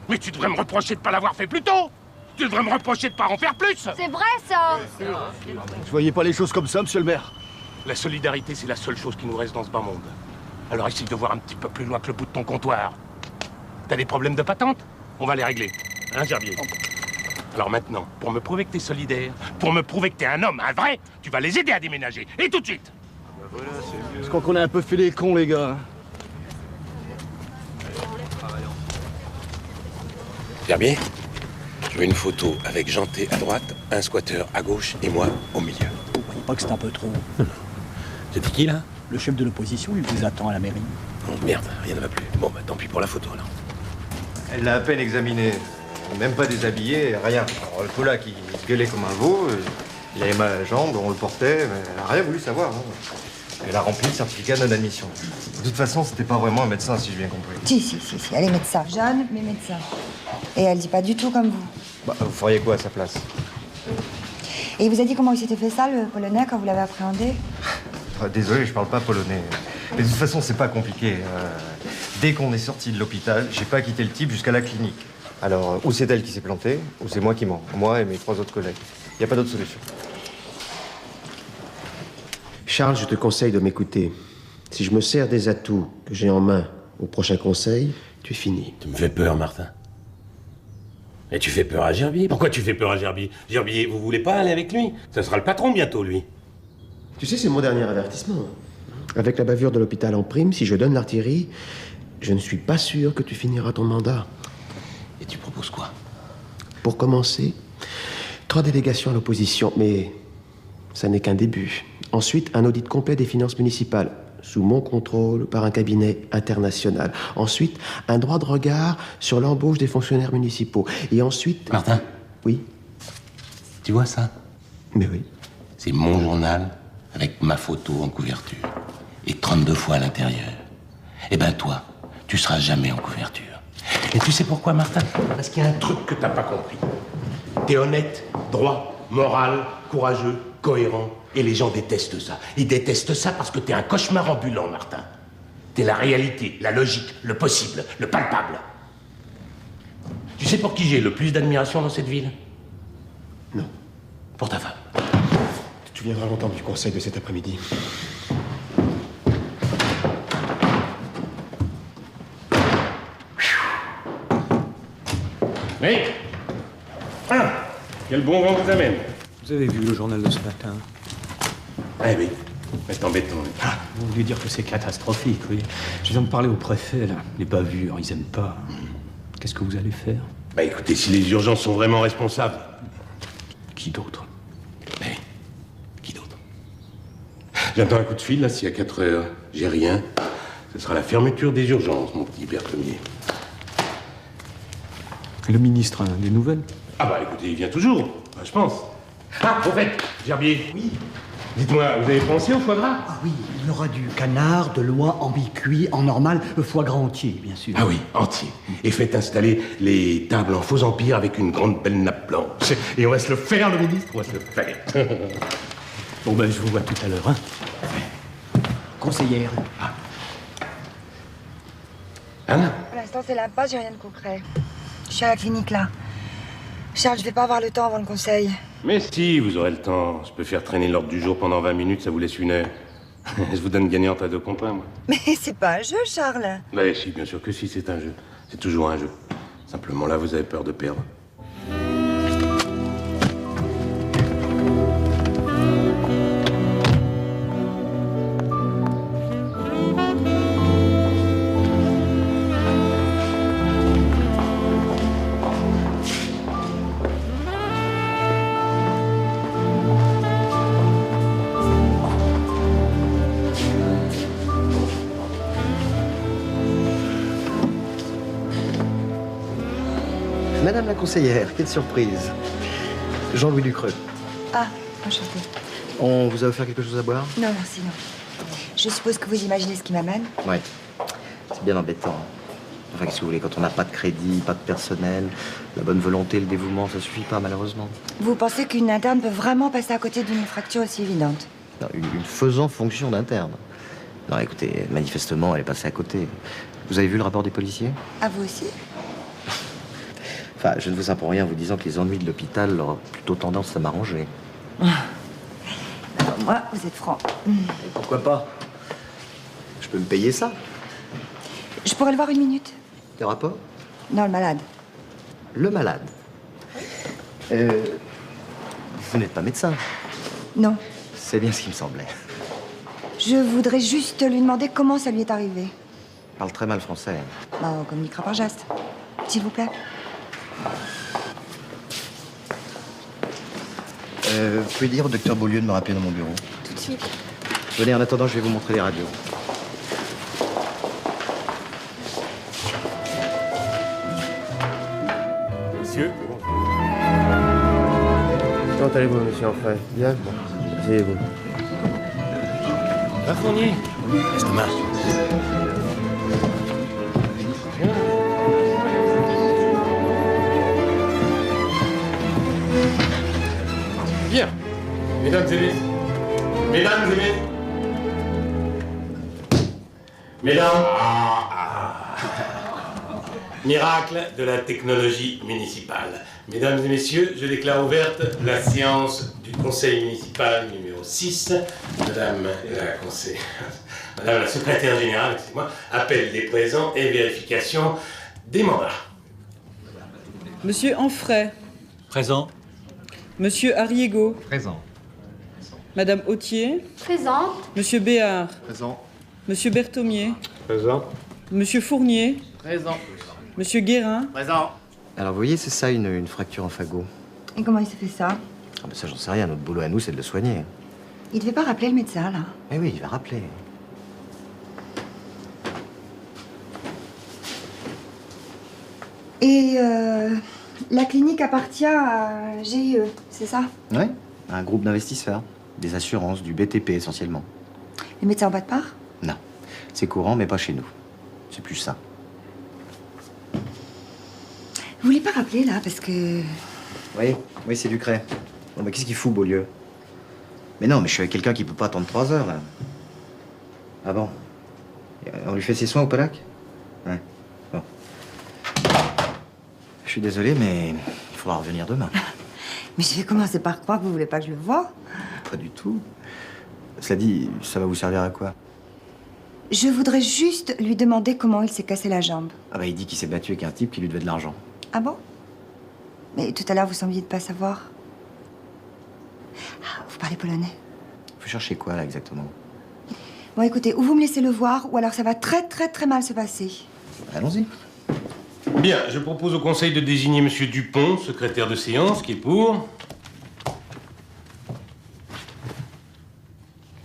Mais tu devrais me reprocher de ne pas l'avoir fait plus tôt. Tu devrais me reprocher de ne pas en faire plus. C'est vrai, ça! Je voyais pas les choses comme ça, monsieur le maire. La solidarité, c'est la seule chose qui nous reste dans ce bas monde. Alors essaye de voir un petit peu plus loin que le bout de ton comptoir. T'as des problèmes de patente? On va les régler. Hein, Gerbier? Alors maintenant, pour me prouver que t'es solidaire, pour me prouver que t'es un homme, un vrai, tu vas les aider à déménager. Et tout de suite. Je crois qu'on a un peu fait les cons, les gars. Gerbier, je veux une photo avec Janté à droite, un squatteur à gauche et moi au milieu. Vous croyez pas que c'est un peu trop? C'était qui, là? Le chef de l'opposition, il vous attend à la mairie. Oh, merde, rien ne va plus. Bon, bah tant pis pour la photo, alors. Elle l'a à peine examiné. Même pas déshabillé, rien. Alors, le Polac, il se gueulait comme un veau. Il avait mal à la jambe, on le portait, mais elle a rien voulu savoir. Hein. Elle a rempli le certificat de non-admission. De toute façon, c'était pas vraiment un médecin, si j'ai bien compris. Si, elle est médecin. Jeune, mais médecin. Et elle dit pas du tout comme vous. Bah, vous feriez quoi à sa place? Et il vous a dit comment il s'était fait ça, le Polonais, quand vous l'avez appréhendé? Désolé, je parle pas polonais. Mais de toute façon, c'est pas compliqué. Dès qu'on est sorti de l'hôpital, j'ai pas quitté le type jusqu'à la clinique. Alors, ou c'est elle qui s'est plantée, ou c'est moi qui mens. Moi et mes 3 autres collègues. Y a pas d'autre solution. Charles, je te conseille de m'écouter. Si je me sers des atouts que j'ai en main au prochain conseil, tu es fini. Tu me fais peur, Martin. Et tu fais peur à Gerbier. Pourquoi tu fais peur à Gerbier? Gerbier, vous voulez pas aller avec lui? Ça sera le patron bientôt, lui. Tu sais, c'est mon dernier avertissement. Avec la bavure de l'hôpital en prime, si je donne l'artillerie, je ne suis pas sûr que tu finiras ton mandat. Et tu proposes quoi? Pour commencer, 3 délégations à l'opposition, mais ça n'est qu'un début. Ensuite, un audit complet des finances municipales, sous mon contrôle, par un cabinet international. Ensuite, un droit de regard sur l'embauche des fonctionnaires municipaux. Et ensuite... Martin? Oui? Tu vois ça? Mais oui. C'est mon journal avec ma photo en couverture. Et 32 fois à l'intérieur. Eh ben toi, tu seras jamais en couverture. Et tu sais pourquoi, Martin? Parce qu'il y a un truc que t'as pas compris. T'es honnête, droit, moral, courageux, cohérent. Et les gens détestent ça. Ils détestent ça parce que t'es un cauchemar ambulant, Martin. T'es la réalité, la logique, le possible, le palpable. Tu sais pour qui j'ai le plus d'admiration dans cette ville? Non. Pour ta femme. Tu viendras longtemps du conseil de cet après-midi. Mais quel bon vent vous amène. Vous avez vu le journal de ce matin? Eh oui, c'est embêtant. Vous voulez dire que c'est catastrophique, oui. Je viens de parler au préfet, là. Les bavures, ils aiment pas. Qu'est-ce que vous allez faire? Bah écoutez, si les urgences sont vraiment responsables... Qui d'autre? Mais qui d'autre? J'attends un coup de fil, là, si à 4 heures, j'ai rien. Ce sera la fermeture des urgences, mon petit Berthemier. Et le ministre, hein, des nouvelles? Ah bah écoutez, il vient toujours, bah, je pense. Ah, au fait, Gerbier. Oui. Dites-moi, vous avez pensé au foie gras? Ah oui, il y aura du canard, de l'oie en mi-cuit, en normal, le foie gras entier, bien sûr. Ah oui, entier. Et faites installer les tables en faux empire avec une grande belle nappe blanche. Et on va se le faire, le ministre, on va se le faire. Bon ben, je vous vois tout à l'heure, hein. Conseillère. Anna? Pour l'instant, c'est l'impasse, j'ai rien de concret. Je suis à la clinique, là. Charles, je vais pas avoir le temps avant le conseil. Mais si, vous aurez le temps. Je peux faire traîner l'ordre du jour pendant 20 minutes, ça vous laisse 1 heure. Je vous donne gagnante à 2 copains, moi. Mais c'est pas un jeu, Charles. Bah si, bien sûr que si, c'est un jeu. C'est toujours un jeu. Simplement là, vous avez peur de perdre. Madame la conseillère, quelle surprise. Jean-Louis Ducreux. Ah, enchanté. On vous a offert quelque chose à boire? Non, merci, non. Je suppose que vous imaginez ce qui m'amène. Ouais. C'est bien embêtant. Enfin, qu'est-ce que vous voulez, quand on n'a pas de crédit, pas de personnel, la bonne volonté, le dévouement, ça suffit pas, malheureusement. Vous pensez qu'une interne peut vraiment passer à côté d'une fracture aussi évidente? Non, une faisant fonction d'interne. Non, écoutez, manifestement, elle est passée à côté. Vous avez vu le rapport des policiers? À vous aussi? Enfin, je ne vous apprends rien en vous disant que les ennuis de l'hôpital auraient plutôt tendance à m'arranger. Moi, vous êtes franc. Et pourquoi pas? Je peux me payer ça? Je pourrais le voir une minute? Le rapport? Non, le malade. Le malade? Vous n'êtes pas médecin? Non. C'est bien ce qui me semblait. Je voudrais juste lui demander comment ça lui est arrivé. Je parle très mal français. Bah, on communiquera par geste. S'il vous plaît. Vous pouvez dire au docteur Beaulieu de me rappeler dans mon bureau? Tout de suite. Venez, en attendant, je vais vous montrer les radios. Monsieur. Comment allez-vous, monsieur Enfray? Bien? Bon. Asseyez-vous. Va, Fournier. Estomac. Bien. Mesdames et messieurs. Mesdames et messieurs. Mesdames. Miracle de la technologie municipale. Mesdames et messieurs, je déclare ouverte la séance du conseil municipal numéro 6. Madame la secrétaire générale, excusez-moi, appel des présents et vérification des mandats. Monsieur Enfray. Présent. Monsieur Arriego. Présent. Madame Autier. Présente. Monsieur Béard. Présent. Monsieur Berthomier. Présent. Monsieur Fournier. Présent. Monsieur Guérin. Présent. Alors, vous voyez, c'est ça, une fracture en fagot. Et comment il s'est fait ça? Ah, ben ça, j'en sais rien. Notre boulot à nous, c'est de le soigner. Il devait pas rappeler le médecin, là. Eh oui, il va rappeler. Et la clinique appartient à GIE, c'est ça? Oui, un groupe d'investisseurs. Des assurances, du BTP essentiellement. Les médecins en bas de part? Non. C'est courant, mais pas chez nous. C'est plus ça. Vous voulez pas rappeler, là, parce que... Oui, c'est Ducret. Bon, bah, qu'est-ce qu'il fout, Beaulieu? Mais non, mais je suis avec quelqu'un qui peut pas attendre 3 heures, là. Ah bon? On lui fait ses soins au Polac? Ouais. Bon. Je suis désolé, mais il faudra revenir demain. Mais je vais commencer par croire que vous voulez pas que je le voie. Pas du tout. Cela dit, ça va vous servir à quoi? Je voudrais juste lui demander comment il s'est cassé la jambe. Ah bah, il dit qu'il s'est battu avec un type qui lui devait de l'argent. Ah bon? Mais tout à l'heure, vous sembliez ne pas savoir. Ah, vous parlez polonais? Faut chercher quoi, là, exactement? Bon, écoutez, ou vous me laissez le voir, ou alors ça va très mal se passer. Allons-y. Bien, je propose au conseil de désigner monsieur Dupont, secrétaire de séance, qui est pour.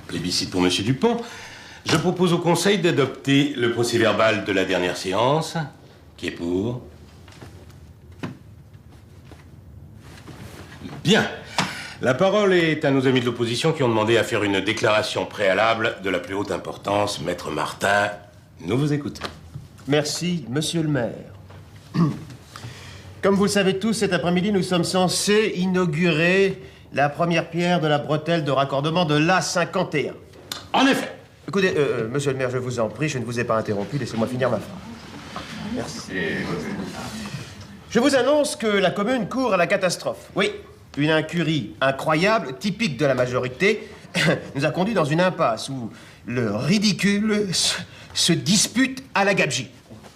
Plébiscite pour monsieur Dupont. Je propose au conseil d'adopter le procès-verbal de la dernière séance, qui est pour. Bien. La parole est à nos amis de l'opposition qui ont demandé à faire une déclaration préalable de la plus haute importance. Maître Martin, nous vous écoutons. Merci, monsieur le maire. Comme vous le savez tous, cet après-midi, nous sommes censés inaugurer la première pierre de la bretelle de raccordement de l'A51. En effet. Écoutez, monsieur le maire, je vous en prie, je ne vous ai pas interrompu, laissez-moi finir ma phrase. Merci. Je vous annonce que la commune court à la catastrophe. Oui, une incurie incroyable, typique de la majorité, nous a conduit dans une impasse où le ridicule se dispute à la gabegie.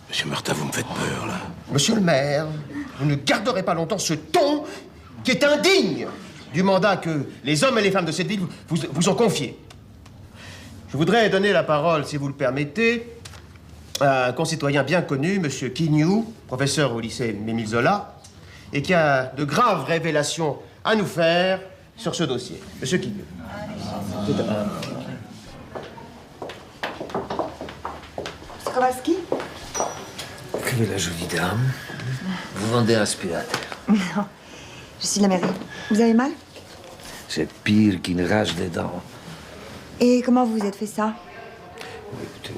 Monsieur Martin, vous me faites peur, là. Monsieur le maire, vous ne garderez pas longtemps ce ton qui est indigne du mandat que les hommes et les femmes de cette ville vous ont confié. Je voudrais donner la parole, si vous le permettez, à un concitoyen bien connu, monsieur Quignou, professeur au lycée Émile Zola, et qui a de graves révélations à nous faire sur ce dossier. Monsieur Quignou. Monsieur Kowalski? Que est la jolie dame? Vous vendez un aspirateur. Non, je suis de la mairie. Vous avez mal? C'est pire qu'une rage des dents. Et comment vous vous êtes fait ça? Écoutez,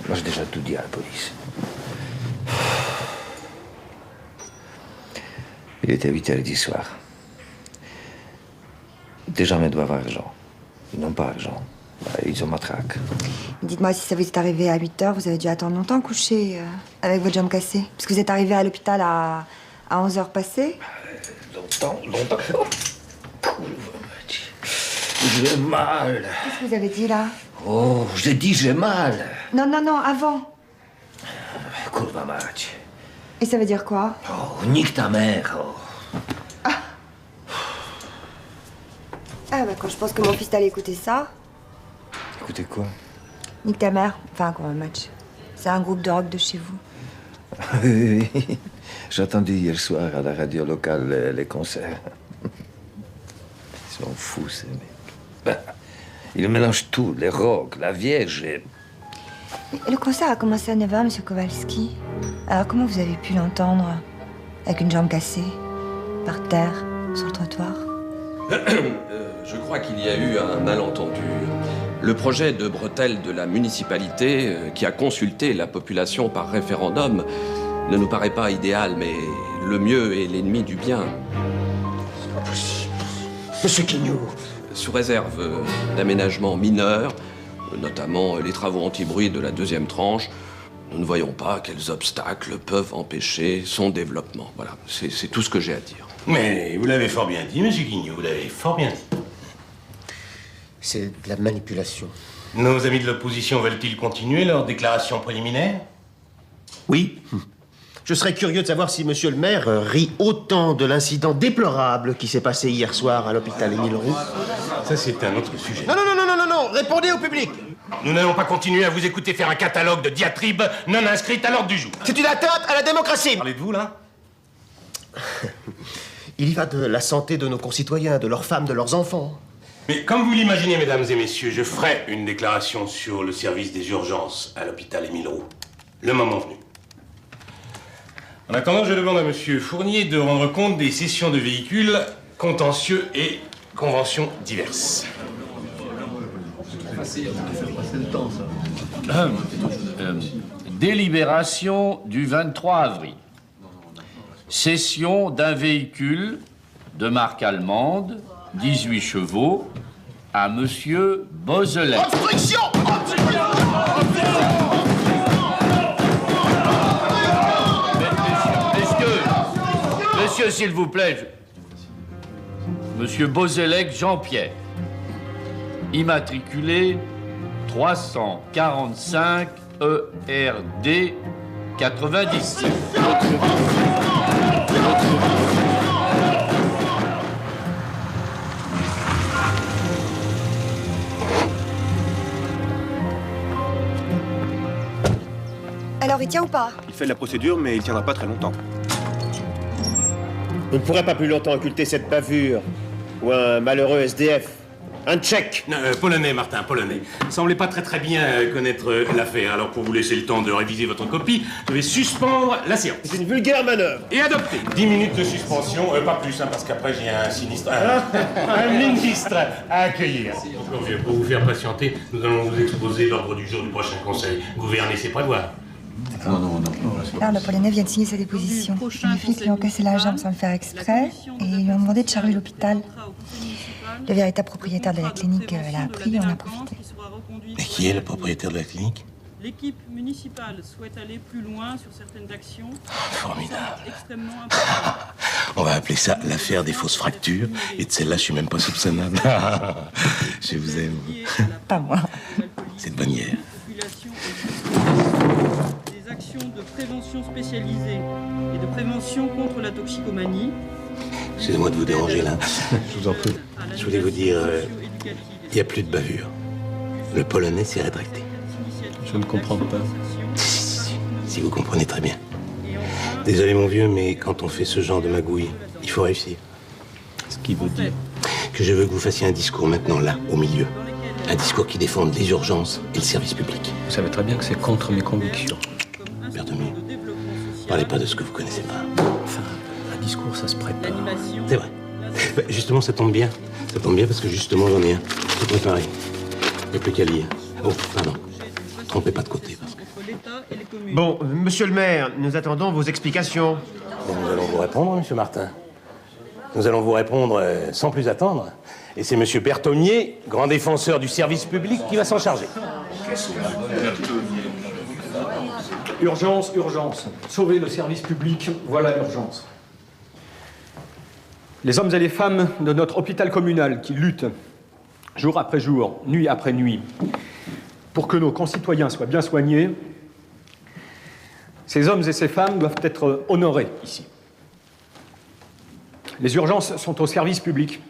moi j'ai déjà tout dit à la police. Il était 8h du soir. Des gens me doivent argent. Ils n'ont pas argent. Ils ont matraque. Dites-moi, si ça vous est arrivé à 8h, vous avez dû attendre longtemps couché avec votre jambe cassée. Parce que vous êtes arrivé à l'hôpital à 11h passées. Longtemps. J'ai mal. Qu'est-ce que vous avez dit, là? Oh, j'ai dit j'ai mal. Non, non, non, avant. Kurva mać. Et ça veut dire quoi? Oh, nique ta mère. Oh. Ah, bah, quand je pense que mon fils allait écouter ça... Écoutez quoi? Nique ta mère. Enfin, quoi, un match. C'est un groupe de rock de chez vous. Oui, oui. J'ai entendu hier soir à la radio locale les concerts. Ils sont fous, ces mecs. Ben, ils mélangent tout, les rocs, la vierge et... Et le concert a commencé à 9h, monsieur Kowalski. Alors, comment vous avez pu l'entendre? Avec une jambe cassée, par terre, sur le trottoir? Je crois qu'il y a eu un malentendu. Le projet de bretelle de la municipalité, qui a consulté la population par référendum, ne nous paraît pas idéal, mais le mieux est l'ennemi du bien. C'est pas possible. Monsieur Quignou. Sous réserve d'aménagements mineurs, notamment les travaux anti-bruit de la deuxième tranche, nous ne voyons pas quels obstacles peuvent empêcher son développement. Voilà, c'est tout ce que j'ai à dire. Mais vous l'avez fort bien dit, monsieur Guignot, vous l'avez fort bien dit. C'est de la manipulation. Nos amis de l'opposition veulent-ils continuer leur déclaration préliminaire? Oui. Je serais curieux de savoir si monsieur le maire rit autant de l'incident déplorable qui s'est passé hier soir à l'hôpital Émile Roux. Ça, c'est un autre sujet. Non, non, non, non, non, non, répondez au public. Nous n'allons pas continuer à vous écouter faire un catalogue de diatribes non inscrites à l'ordre du jour. C'est une atteinte à la démocratie. Parlez de vous, là? Il y va de la santé de nos concitoyens, de leurs femmes, de leurs enfants. Mais comme vous l'imaginez, mesdames et messieurs, je ferai une déclaration sur le service des urgences à l'hôpital Émile Roux. Le moment venu. En attendant, je demande à monsieur Fournier de rendre compte des cessions de véhicules, contentieux et conventions diverses. Délibération du 23 avril. Cession d'un véhicule de marque allemande, 18 chevaux, à monsieur Beauzelet. Obstruction! Monsieur, s'il vous plaît. Monsieur Beauzelec Jean-Pierre. Immatriculé 345 ERD 90. Alors, il tient ou pas? Il fait de la procédure, mais il tiendra pas très longtemps. Vous ne pourrez pas plus longtemps occulter cette bavure. Ou un malheureux SDF. Un tchèque. Polonais, Martin, polonais. Semblez pas très bien connaître l'affaire. Alors, pour vous laisser le temps de réviser votre copie, je vais suspendre la séance. C'est une vulgaire manœuvre. Et adopter. 10 minutes de suspension, pas plus, parce qu'après j'ai un sinistre... un ministre à accueillir. Pour vous faire patienter, nous allons vous exposer l'ordre du jour du prochain conseil. Gouverner, c'est prévoir. Non. Là, le Polonais vient de signer sa déposition. Les flics lui ont cassé la jambe sans le faire exprès et ils lui ont demandé de charger l'hôpital. Le véritable propriétaire de la clinique l'a appris et on a profité. Et qui est le propriétaire de la clinique? L'équipe municipale souhaite aller plus loin sur certaines actions. Formidable. Extrêmement importantes. On va appeler ça l'affaire des fausses fractures. Et de celle-là, je suis même pas soupçonnable. Je vous aime. Pas moi. C'est de bonne guerre. Des actions de prévention spécialisée et de prévention contre la toxicomanie. Excusez-moi de vous déranger là. Je vous en prie. Je voulais vous dire, il n'y a plus de bavure. Le Polonais s'est rétracté. Je ne comprends pas. Si vous comprenez très bien. Désolé mon vieux, mais quand on fait ce genre de magouille, il faut réussir. Ce qui veut dire que je veux que vous fassiez un discours maintenant, là, au milieu. Un discours qui défende les urgences et le service public. Vous savez très bien que c'est contre mes convictions. Berthomé, parlez pas de ce que vous connaissez pas. Enfin, un discours, ça se prépare. C'est vrai. Bah, justement, ça tombe bien. Ça tombe bien parce que justement, j'en ai un. Tout préparé. Il n'y a plus qu'à lire. Oh, pardon. Trompez pas de côté. Bon, monsieur le maire, nous attendons vos explications. Nous allons vous répondre, monsieur Martin. Nous allons vous répondre sans plus attendre. Et c'est monsieur Berthommier, grand défenseur du service public, qui va s'en charger. Urgence, urgence. Sauver le service public, voilà l'urgence. Les hommes et les femmes de notre hôpital communal qui luttent jour après jour, nuit après nuit, pour que nos concitoyens soient bien soignés, ces hommes et ces femmes doivent être honorés ici. Les urgences sont au service public.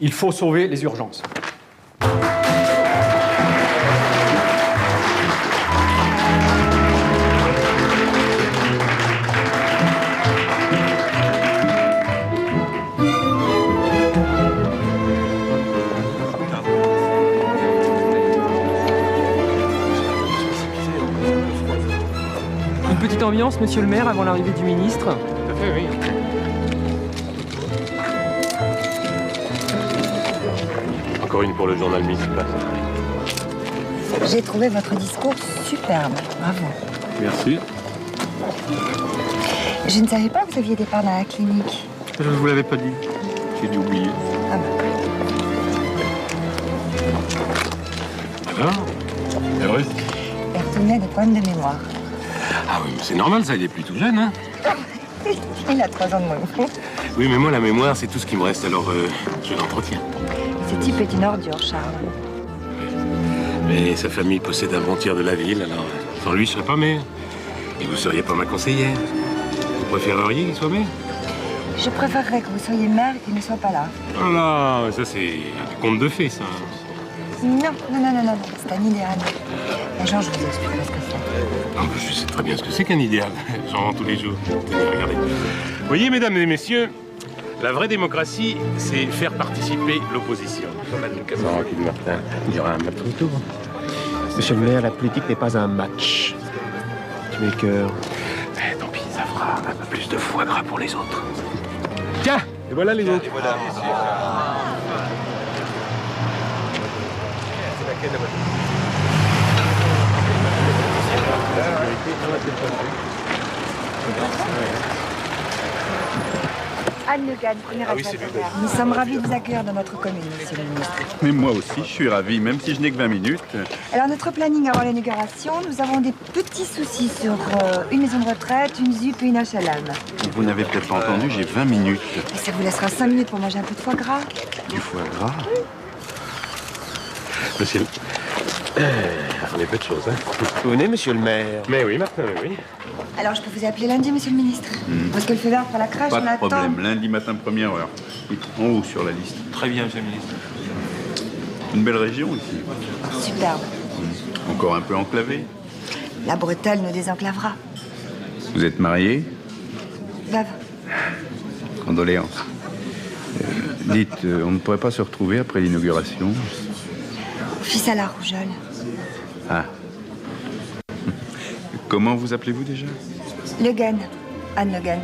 Il faut sauver les urgences. Une petite ambiance, monsieur le maire, avant l'arrivée du ministre. Tout à fait, oui. Encore une pour le journal municipal. J'ai trouvé votre discours superbe. Bravo. Merci. Je ne savais pas que vous aviez des parts dans la clinique. Je ne vous l'avais pas dit. J'ai dû oublier. Ah bah. Alors, heureuse? Bertone a des problèmes de mémoire. Ah oui, mais c'est normal, ça, il est plus tout jeune, hein? Il a 3 ans de moins. Oui, mais moi, la mémoire, c'est tout ce qui me reste, alors je l'entretiens. Ce type est une ordure, Charles. Mais sa famille possède un bon tiers de la ville, alors sans lui, je serais pas maire. Et vous seriez pas ma conseillère. Vous préféreriez qu'il soit maire? Je préférerais que vous soyez maire et qu'il ne soit pas là. Oh là, ça c'est du conte de fées, ça. Non, c'est un idéal. Et Jean, je vous expliquerai ce que c'est. Non, je sais très bien ce que c'est qu'un idéal. J'en vends tous les jours. Tenez, regardez. Vous voyez, mesdames et messieurs, la vraie démocratie, c'est faire participer l'opposition. Tranquille, Martin. Il y aura un match retour. Monsieur le maire, la politique n'est pas un match. Tu mets le cœur. Eh, tant pis, ça fera un peu plus de foie gras pour les autres. Tiens, et voilà les autres. Voilà, Anne Le Guen, première adjointe au maire. Nous sommes ravis de vous accueillir dans notre commune, monsieur le ministre. Mais moi aussi, je suis ravi, même si je n'ai que 20 minutes. Alors, notre planning avant l'inauguration, nous avons des petits soucis sur une maison de retraite, une ZUP et une HLM. Vous n'avez peut-être pas entendu, j'ai 20 minutes. Et ça vous laissera 5 minutes pour manger un peu de foie gras. Du foie gras? Monsieur, on est peu de choses, hein. Vous venez, monsieur le maire? Mais oui, Martin, oui. Alors, je peux vous appeler lundi, monsieur le ministre? Parce que le feu vert pour la crèche, Pas on de attend. problème, lundi matin, première heure. En haut sur la liste. Très bien, monsieur le ministre. Une belle région ici. Superbe. Encore un peu enclavé. La bretelle nous désenclavera. Vous êtes marié? Veuve. Condoléances. Dites, on ne pourrait pas se retrouver après l'inauguration? Fils à la rougeole. Ah. Comment vous appelez-vous déjà? Le Guen. Anne Le Guen.